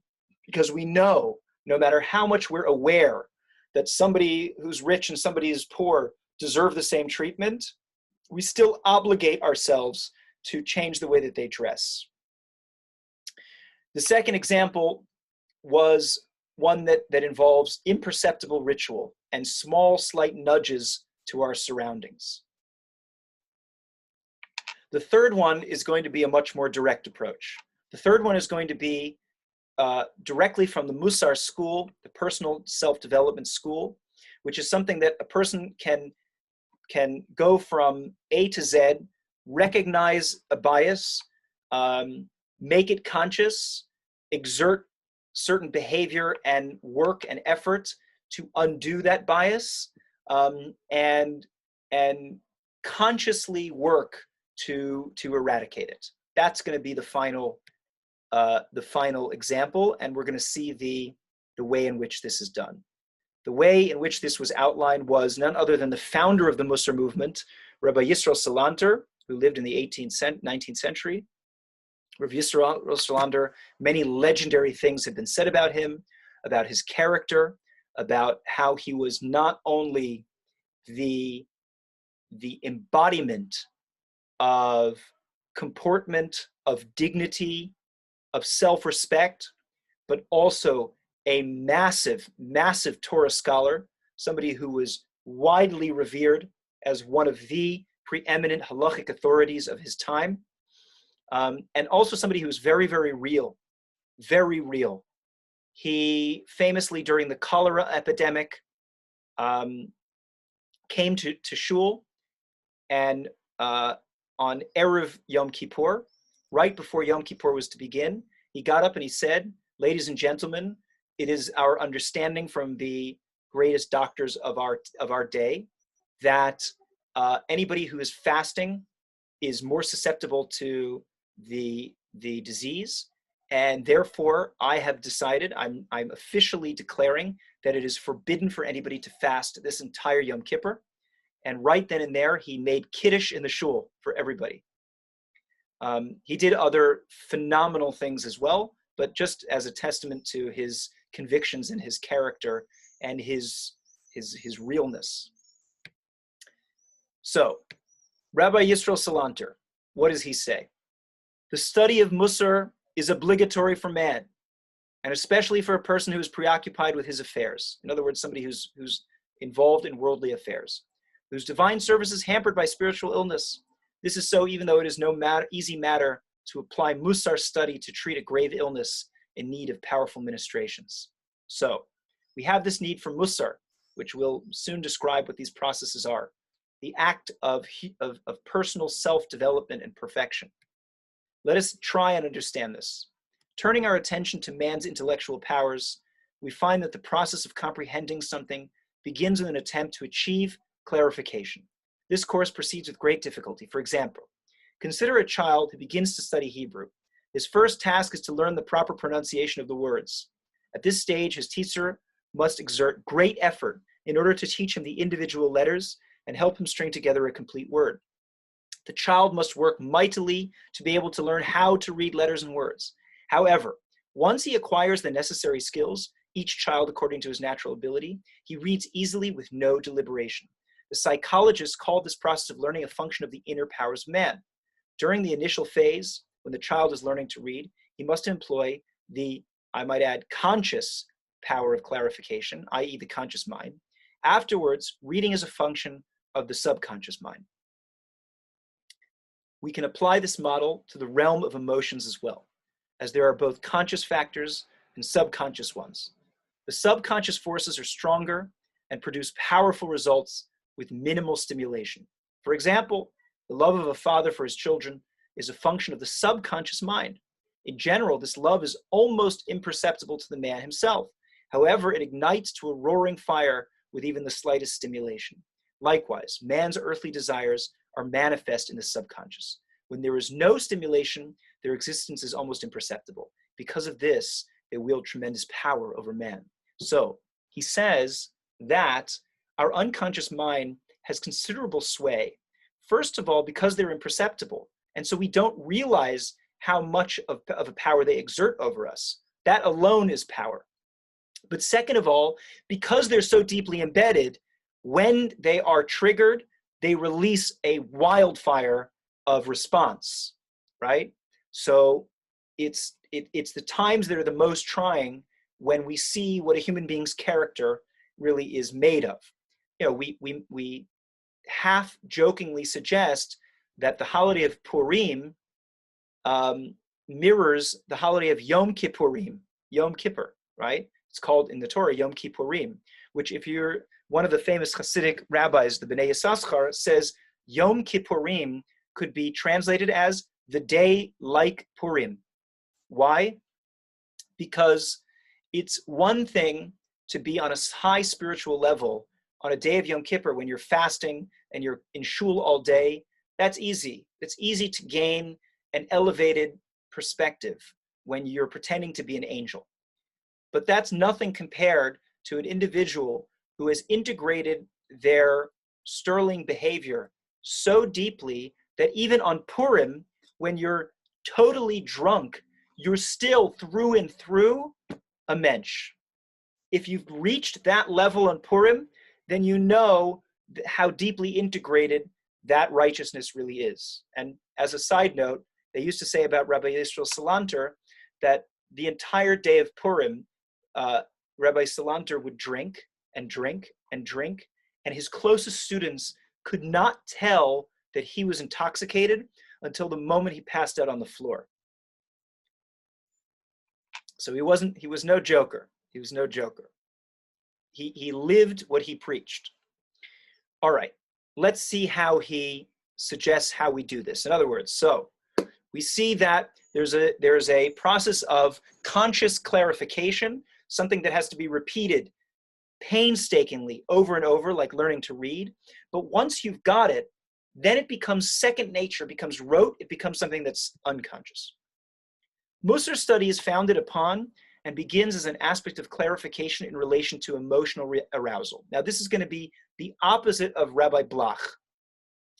know, no matter how much we're aware that somebody who's rich and somebody who's poor deserve the same treatment, we still obligate ourselves to change the way that they dress. The second example was one that involves imperceptible ritual and small, slight nudges to our surroundings. The third one is going to be a much more direct approach. The third one is going to be directly from the Musar school, the personal self-development school, which is something that a person can go from A to Z, recognize a bias, make it conscious, exert certain behavior and work and effort to undo that bias, and consciously work to eradicate it. That's going to be the final example, and we're going to see the way in which this is done. The way in which this was outlined was none other than the founder of the Musar movement, Rabbi Yisrael Salanter, who lived in the 19th century. Rabbi Yisrael Salanter, many legendary things have been said about him, about his character, about how he was not only the embodiment of comportment, of dignity, of self-respect, but also a massive, massive Torah scholar, somebody who was widely revered as one of the preeminent halachic authorities of his time, and also somebody who was very, very real, very real. He famously, during the cholera epidemic, came to shul, and on Erev Yom Kippur, right before Yom Kippur was to begin, he got up and he said, "Ladies and gentlemen, it is our understanding from the greatest doctors of our day that anybody who is fasting is more susceptible to the disease, and therefore I have decided, I'm officially declaring that it is forbidden for anybody to fast this entire Yom Kippur." And right then and there, he made kiddush in the shul for everybody. He did other phenomenal things as well, but just as a testament to his convictions and his character and his realness. So, Rabbi Yisrael Salanter, what does he say? The study of Musar is obligatory for man, and especially for a person who is preoccupied with his affairs. In other words, somebody who's involved in worldly affairs, whose divine service is hampered by spiritual illness. This is so even though it is no easy matter to apply Musar study to treat a grave illness in need of powerful ministrations. So we have this need for Musar, which we'll soon describe what these processes are, the act of personal self-development and perfection. Let us try and understand this. Turning our attention to man's intellectual powers, we find that the process of comprehending something begins with an attempt to achieve clarification. This course proceeds with great difficulty. For example, consider a child who begins to study Hebrew. His first task is to learn the proper pronunciation of the words. At this stage, his teacher must exert great effort in order to teach him the individual letters and help him string together a complete word. The child must work mightily to be able to learn how to read letters and words. However, once he acquires the necessary skills, each child according to his natural ability, he reads easily with no deliberation. The psychologists called this process of learning a function of the inner powers of man. During the initial phase, when the child is learning to read, he must employ the, I might add, conscious power of clarification, i.e. the conscious mind. Afterwards, reading is a function of the subconscious mind. We can apply this model to the realm of emotions as well, as there are both conscious factors and subconscious ones. The subconscious forces are stronger and produce powerful results with minimal stimulation. For example, the love of a father for his children is a function of the subconscious mind. In general, this love is almost imperceptible to the man himself. However, it ignites to a roaring fire with even the slightest stimulation. Likewise, man's earthly desires are manifest in the subconscious. When there is no stimulation, their existence is almost imperceptible. Because of this, they wield tremendous power over man. So, he says that our unconscious mind has considerable sway. First of all, because they're imperceptible. And so we don't realize how much of a power they exert over us. That alone is power. But second of all, because they're so deeply embedded, when they are triggered, they release a wildfire of response, right? So it's the times that are the most trying when we see what a human being's character really is made of. You know, we half jokingly suggest that the holiday of Purim mirrors the holiday of Yom Kippurim, Yom Kippur, right? It's called in the Torah Yom Kippurim, which if you're one of the famous Hasidic rabbis, the Bnei Yissaschar, says Yom Kippurim could be translated as the day like Purim. Why? Because it's one thing to be on a high spiritual level on a day of Yom Kippur when you're fasting and you're in shul all day. That's easy. It's easy to gain an elevated perspective when you're pretending to be an angel. But that's nothing compared to an individual who has integrated their sterling behavior so deeply that even on Purim, when you're totally drunk, you're still through and through a mensch. If you've reached that level on Purim, then you know how deeply integrated that righteousness really is. And as a side note, they used to say about Rabbi Yisrael Salanter that the entire day of Purim, Rabbi Salanter would drink and drink and drink, and his closest students could not tell that he was intoxicated until the moment he passed out on the floor. So he was no joker. He was no joker. He lived what he preached. All right, let's see how he suggests how we do this. In other words, so we see that there's a process of conscious clarification, something that has to be repeated painstakingly over and over, like learning to read. But once you've got it, then it becomes second nature, becomes rote, it becomes something that's unconscious. Musar study is founded upon and begins as an aspect of clarification in relation to emotional arousal. Now, this is going to be the opposite of Rabbi Bloch.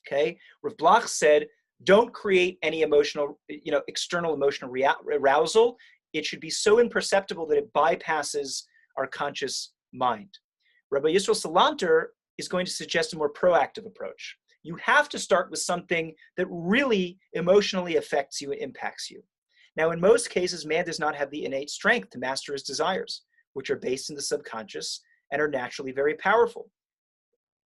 Okay, Rav Bloch said, don't create any external emotional arousal. It should be so imperceptible that it bypasses our conscious mind. Rabbi Yisrael Salanter is going to suggest a more proactive approach. You have to start with something that really emotionally affects you and impacts you. Now, in most cases, man does not have the innate strength to master his desires, which are based in the subconscious and are naturally very powerful.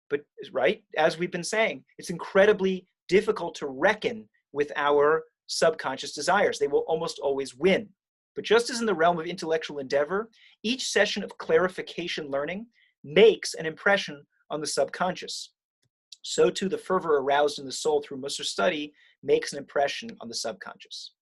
But, right, as we've been saying, it's incredibly difficult to reckon with our subconscious desires. They will almost always win. But just as in the realm of intellectual endeavor, each session of clarification learning makes an impression on the subconscious. So too, the fervor aroused in the soul through Musar study makes an impression on the subconscious.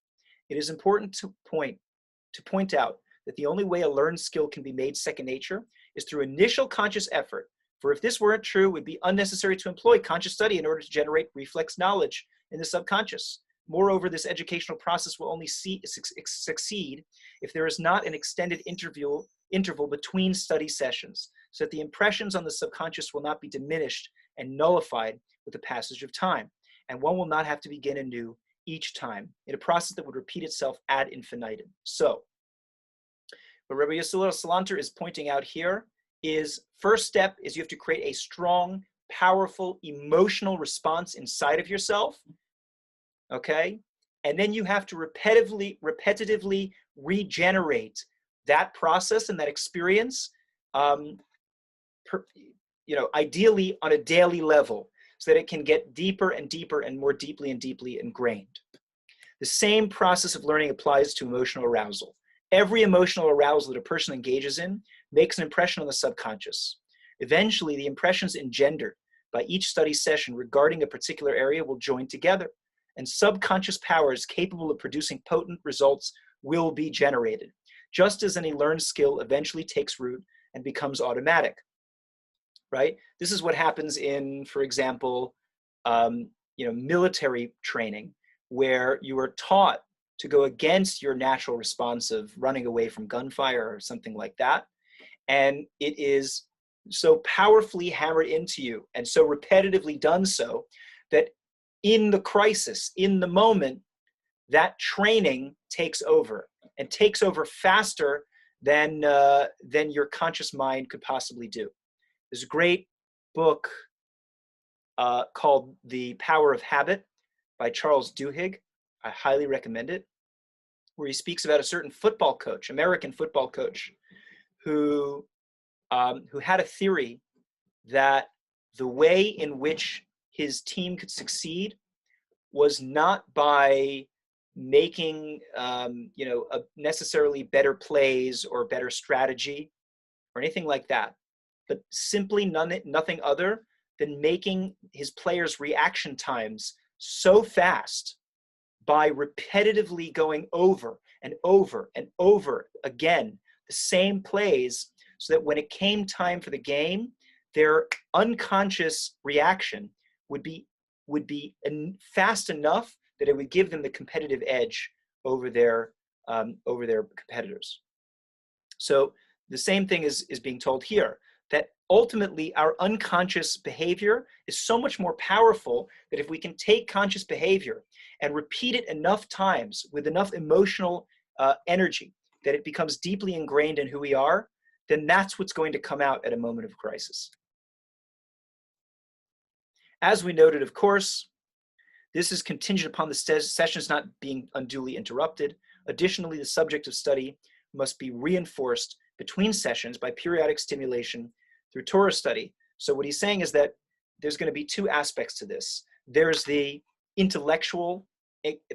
It is important to point out that the only way a learned skill can be made second nature is through initial conscious effort. For if this weren't true, it would be unnecessary to employ conscious study in order to generate reflex knowledge in the subconscious. Moreover, this educational process will only succeed if there is not an extended interval between study sessions, so that the impressions on the subconscious will not be diminished and nullified with the passage of time, and one will not have to begin anew each time in a process that would repeat itself ad infinitum. So, what Rabbi Yisrael Salanter is pointing out here is, first step is you have to create a strong, powerful emotional response inside of yourself, okay? And then you have to repetitively regenerate that process and that experience, ideally on a daily level, so that it can get deeper and deeper and more deeply and deeply ingrained. The same process of learning applies to emotional arousal. Every emotional arousal that a person engages in makes an impression on the subconscious. Eventually, the impressions engendered by each study session regarding a particular area will join together, and subconscious powers capable of producing potent results will be generated, just as any learned skill eventually takes root and becomes automatic, right? This is what happens in, for example, military training, where you are taught to go against your natural response of running away from gunfire or something like that. And it is so powerfully hammered into you and so repetitively done so that in the crisis, in the moment, that training takes over, and takes over faster than your conscious mind could possibly do. There's a great book called The Power of Habit by Charles Duhigg. I highly recommend it, where he speaks about a certain football coach, American football coach, who had a theory that the way in which his team could succeed was not by making necessarily better plays or better strategy or anything like that, but simply nothing other than making his players' reaction times so fast by repetitively going over and over and over again the same plays, so that when it came time for the game, their unconscious reaction would be fast enough that it would give them the competitive edge over their competitors. So the same thing is being told here, that ultimately our unconscious behavior is so much more powerful that if we can take conscious behavior and repeat it enough times with enough emotional energy that it becomes deeply ingrained in who we are, then that's what's going to come out at a moment of crisis. As we noted, of course, this is contingent upon the sessions not being unduly interrupted. Additionally, the subject of study must be reinforced between sessions by periodic stimulation through Torah study. So what he's saying is that there's going to be two aspects to this. There's the intellectual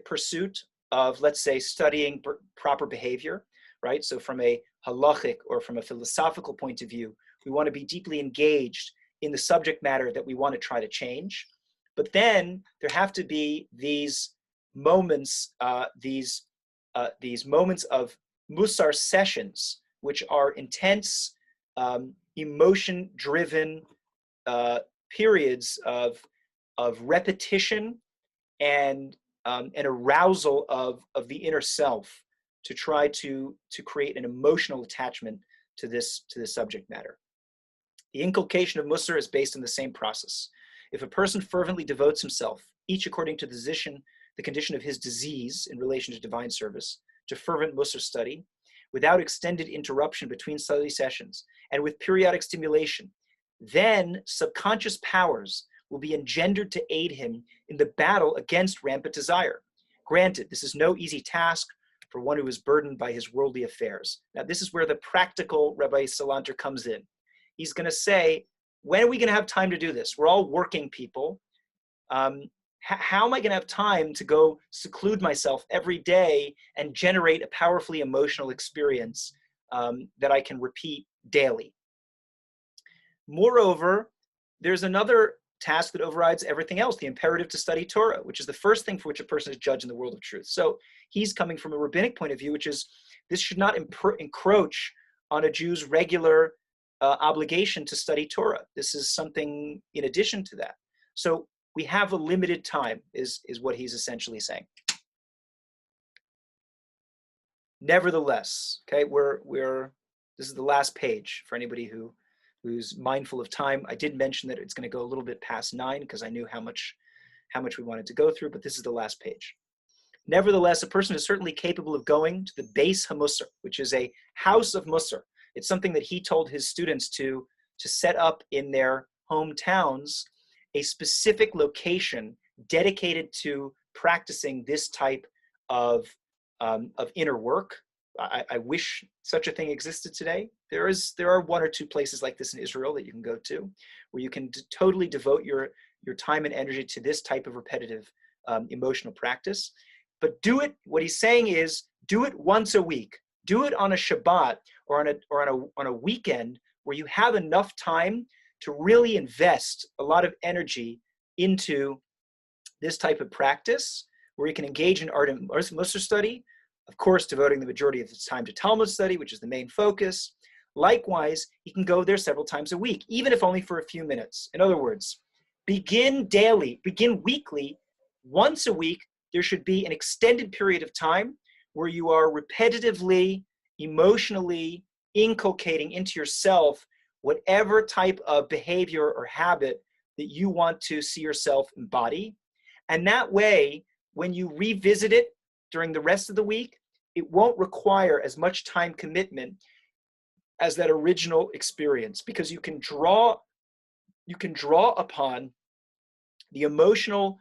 pursuit of, let's say, studying proper behavior, right? So from a halachic or from a philosophical point of view, we want to be deeply engaged in the subject matter that we want to try to change. But then there have to be these moments, these moments of musar sessions, which are intense, emotion-driven periods of repetition and an arousal of the inner self to try to create an emotional attachment to this subject matter. The inculcation of Musar is based on the same process. If a person fervently devotes himself, each according to the condition of his disease in relation to divine service, to fervent Musar study, without extended interruption between study sessions, and with periodic stimulation, then subconscious powers will be engendered to aid him in the battle against rampant desire. Granted, this is no easy task for one who is burdened by his worldly affairs. Now, this is where the practical Rabbi Salanter comes in. He's going to say, when are we going to have time to do this? We're all working people. How am I going to have time to go seclude myself every day and generate a powerfully emotional experience that I can repeat daily? Moreover, there's another task that overrides everything else, the imperative to study Torah, which is the first thing for which a person is judged in the world of truth. So he's coming from a rabbinic point of view, which is this should not encroach on a Jew's regular obligation to study Torah. This is something in addition to that. So we have a limited time, is what he's essentially saying. Nevertheless, okay, this is the last page for anybody who's mindful of time. I did mention that it's going to go a little bit past 9 because I knew how much we wanted to go through, but this is the last page. Nevertheless, a person is certainly capable of going to the Beis HaMusar, which is a house of Musar. It's something that he told his students to set up in their hometowns a specific location dedicated to practicing this type of inner work. I wish such a thing existed today. There are one or two places like this in Israel that you can go to, where you can totally devote your time and energy to this type of repetitive emotional practice. But do it. What he's saying is, do it once a week. Do it on a Shabbat or on a weekend where you have enough time to really invest a lot of energy into this type of practice, where you can engage in ardent Musar study, of course, devoting the majority of its time to Talmud study, which is the main focus. Likewise, you can go there several times a week, even if only for a few minutes. In other words, begin daily, begin weekly. Once a week, there should be an extended period of time where you are repetitively, emotionally inculcating into yourself whatever type of behavior or habit that you want to see yourself embody. And that way, when you revisit it during the rest of the week, it won't require as much time commitment as that original experience, because you can draw upon the emotional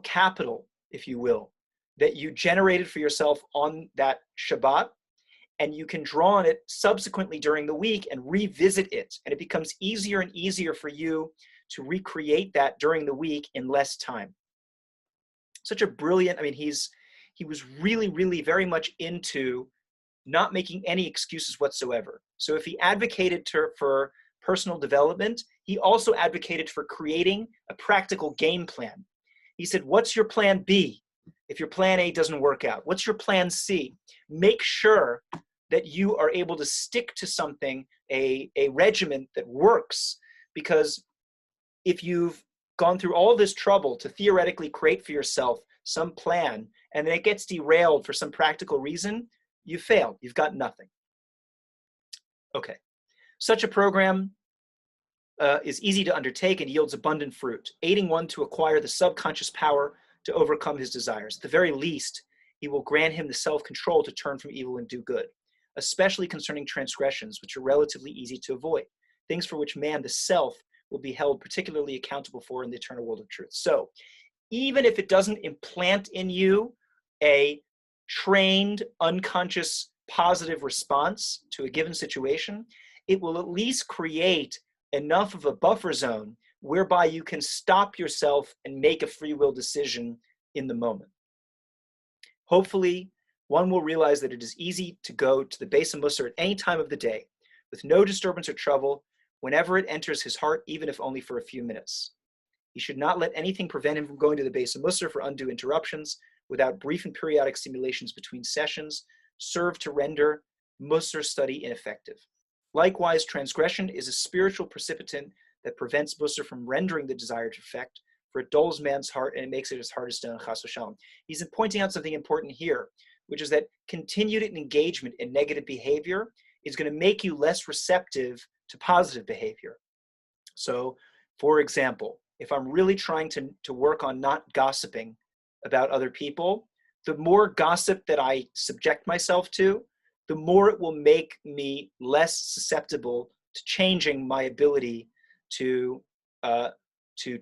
capital, if you will, that you generated for yourself on that Shabbat, and you can draw on it subsequently during the week and revisit it. And it becomes easier and easier for you to recreate that during the week in less time. Such a brilliant, he was really, really very much into not making any excuses whatsoever. So if he advocated for personal development, he also advocated for creating a practical game plan. He said, what's your plan B if your plan A doesn't work out? What's your plan C? Make sure that you are able to stick to something, a regimen that works, because if you've gone through all this trouble to theoretically create for yourself some plan, and then it gets derailed for some practical reason, you failed. You've got nothing. Okay. Such a program is easy to undertake and yields abundant fruit, aiding one to acquire the subconscious power to overcome his desires. At the very least, he will grant him the self-control to turn from evil and do good, especially concerning transgressions, which are relatively easy to avoid, things for which man, the self, will be held particularly accountable for in the eternal world of truth. So even if it doesn't implant in you a trained, unconscious, positive response to a given situation, it will at least create enough of a buffer zone whereby you can stop yourself and make a free will decision in the moment. Hopefully, one will realize that it is easy to go to the Beis HaMusar at any time of the day, with no disturbance or trouble, whenever it enters his heart, even if only for a few minutes. He should not let anything prevent him from going to the Beis HaMusar for undue interruptions, without brief and periodic stimulations between sessions, serve to render Musar study ineffective. Likewise, transgression is a spiritual precipitant that prevents Musar from rendering the desired effect, for it dulls man's heart and it makes it as hard as stone, chas v'shalom. He's pointing out something important here, which is that continued engagement in negative behavior is going to make you less receptive to positive behavior. So, for example, if I'm really trying to work on not gossiping about other people, the more gossip that I subject myself to, the more it will make me less susceptible to changing my ability to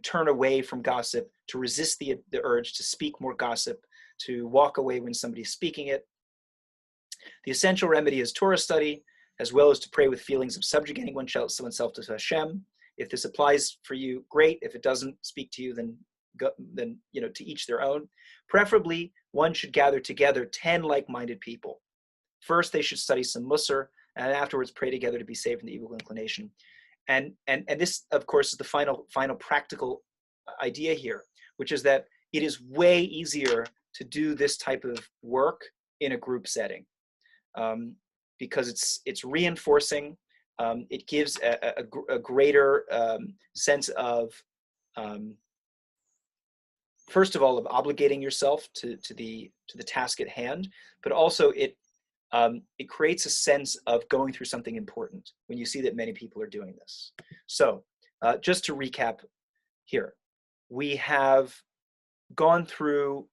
turn away from gossip, to resist the urge to speak more gossip, to walk away when somebody's speaking it. The essential remedy is Torah study, as well as to pray with feelings of subjugating oneself to Hashem. If this applies for you, great. If it doesn't speak to you, then to each their own. Preferably, one should gather together 10 like-minded people. First, they should study some Musar, and afterwards pray together to be saved from the evil inclination. And this, of course, is the final practical idea here, which is that it is way easier to do this type of work in a group setting, because it's reinforcing. It gives a greater sense of, first of all, of obligating yourself to the task at hand, but also it creates a sense of going through something important when you see that many people are doing this. So just to recap here, we have gone through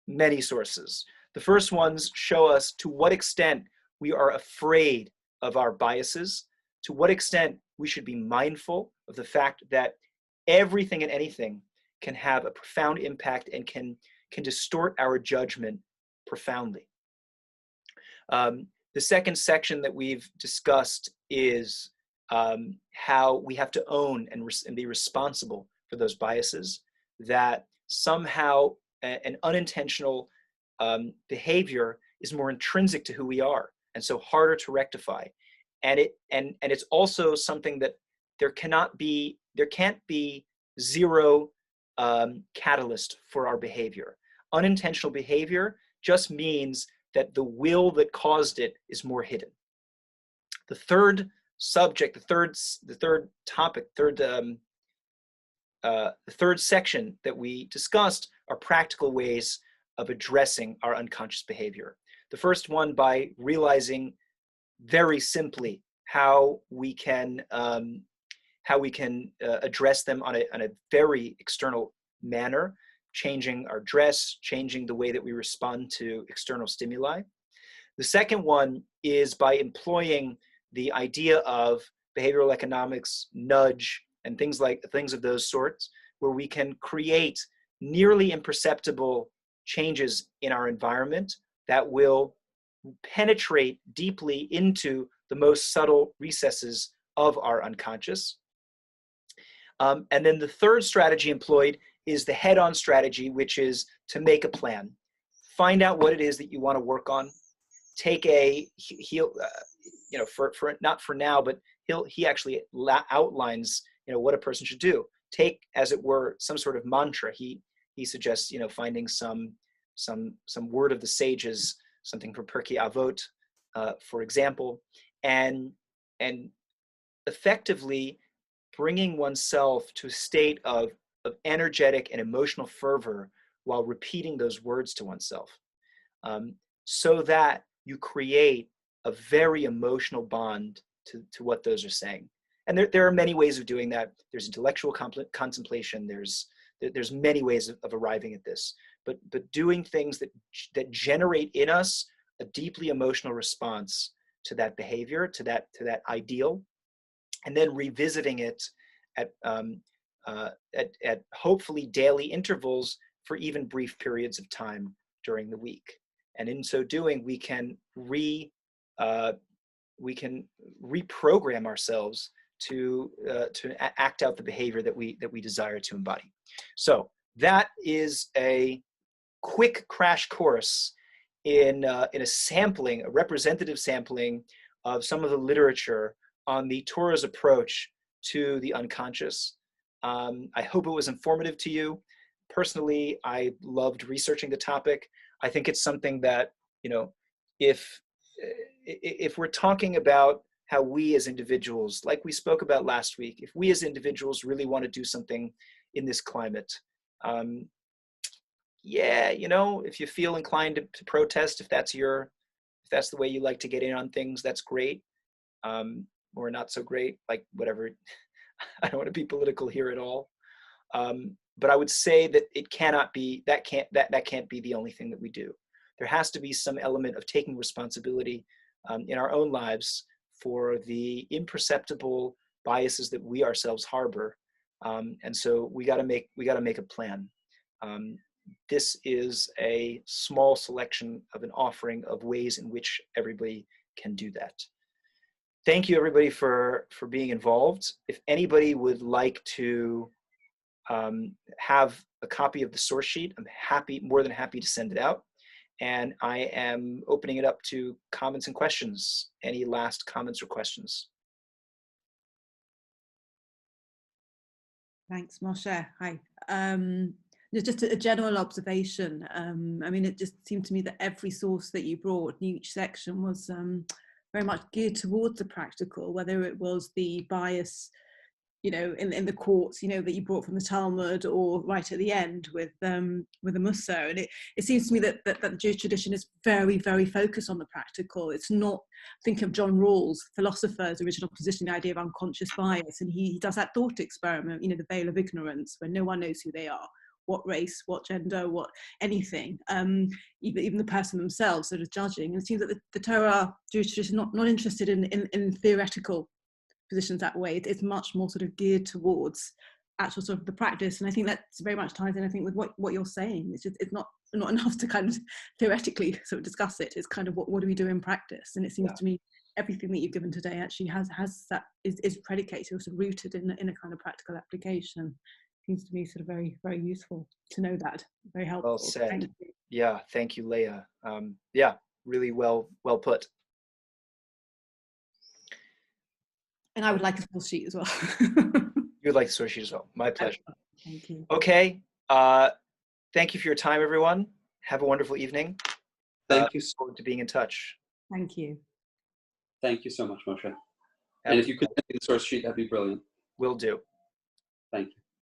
many sources. The first ones show us to what extent we are afraid of our biases, to what extent we should be mindful of the fact that everything and anything can have a profound impact and can distort our judgment profoundly. The second section that we've discussed is how we have to own and be responsible for those biases, that somehow an unintentional behavior is more intrinsic to who we are, and so harder to rectify. And it's also something that there can't be zero catalyst for our behavior. Unintentional behavior just means that the will that caused it is more hidden. The third subject, the third topic, the third section that we discussed are practical ways of addressing our unconscious behavior. The first one by realizing very simply how we can address them on a very external manner, changing our dress, changing the way that we respond to external stimuli. The second one is by employing the idea of behavioral economics, nudge, and things of those sorts, where we can create nearly imperceptible changes in our environment that will penetrate deeply into the most subtle recesses of our unconscious. And then the third strategy employed is the head-on strategy, which is to make a plan. Find out what it is that you want to work on. Take not for now, but he actually outlines, what a person should do. Take, as it were, some sort of mantra. He suggests, finding some word of the sages, something from Pirkei Avot, for example, and effectively bringing oneself to a state of energetic and emotional fervor while repeating those words to oneself, so that you create a very emotional bond to what those are saying. And there are many ways of doing that. There's intellectual contemplation. There's many ways of arriving at this. But doing things that generate in us a deeply emotional response to that behavior, to that ideal, and then revisiting it at hopefully daily intervals for even brief periods of time during the week. And in so doing, we can reprogram ourselves to act out the behavior that we desire to embody. So that is a quick crash course in a representative sampling of some of the literature on the Torah's approach to the unconscious. I hope it was informative to you. Personally, I loved researching the topic. I think it's something that, if we're talking about how we as individuals, like we spoke about last week, if we as individuals really want to do something in this climate, if you feel inclined to protest, if that's the way you like to get in on things, that's great, or not so great, like whatever. I don't want to be political here at all, but I would say that that can't be the only thing that we do. There has to be some element of taking responsibility in our own lives for the imperceptible biases that we ourselves harbor, and so we got to make a plan. This is a small selection of an offering of ways in which everybody can do that. Thank you, everybody, for being involved. If anybody would like to have a copy of the source sheet, I'm more than happy to send it out. And I am opening it up to comments and questions. Any last comments or questions?
Thanks, Moshe. Hi. Just a general observation. It just seemed to me that every source that you brought in each section was very much geared towards the practical, whether it was the bias, in the courts, that you brought from the Talmud, or right at the end with the Musar. And it seems to me that the Jewish tradition is very, very focused on the practical. It's not, think of John Rawls, philosopher's original position, the idea of unconscious bias. And he does that thought experiment, the veil of ignorance, when no one knows who they are, what race, what gender, what anything, even the person themselves sort of judging. And it seems that the Torah, Jewish tradition, not interested in theoretical positions that way. It's much more sort of geared towards actual sort of the practice. And I think that's very much ties in, I think, with what you're saying. It's not enough to kind of theoretically sort of discuss it. It's kind of what do we do in practice? And it seems to me everything that you've given today actually has that is predicated or sort of rooted in a kind of practical application. Seems to me sort of very, very useful to know that. Very helpful.
Well said.
Thank you.
Yeah, thank you, Leah. Yeah, really well put.
And I would like a source sheet as well.
You would like the source sheet as well. My pleasure.
Thank you.
Okay. Thank you for your time, everyone. Have a wonderful evening.
Thank you.
Forward to being in touch.
Thank you.
Thank you so much, Moshe. And if you could send me the source sheet, that'd be brilliant.
Will do.
Thank you.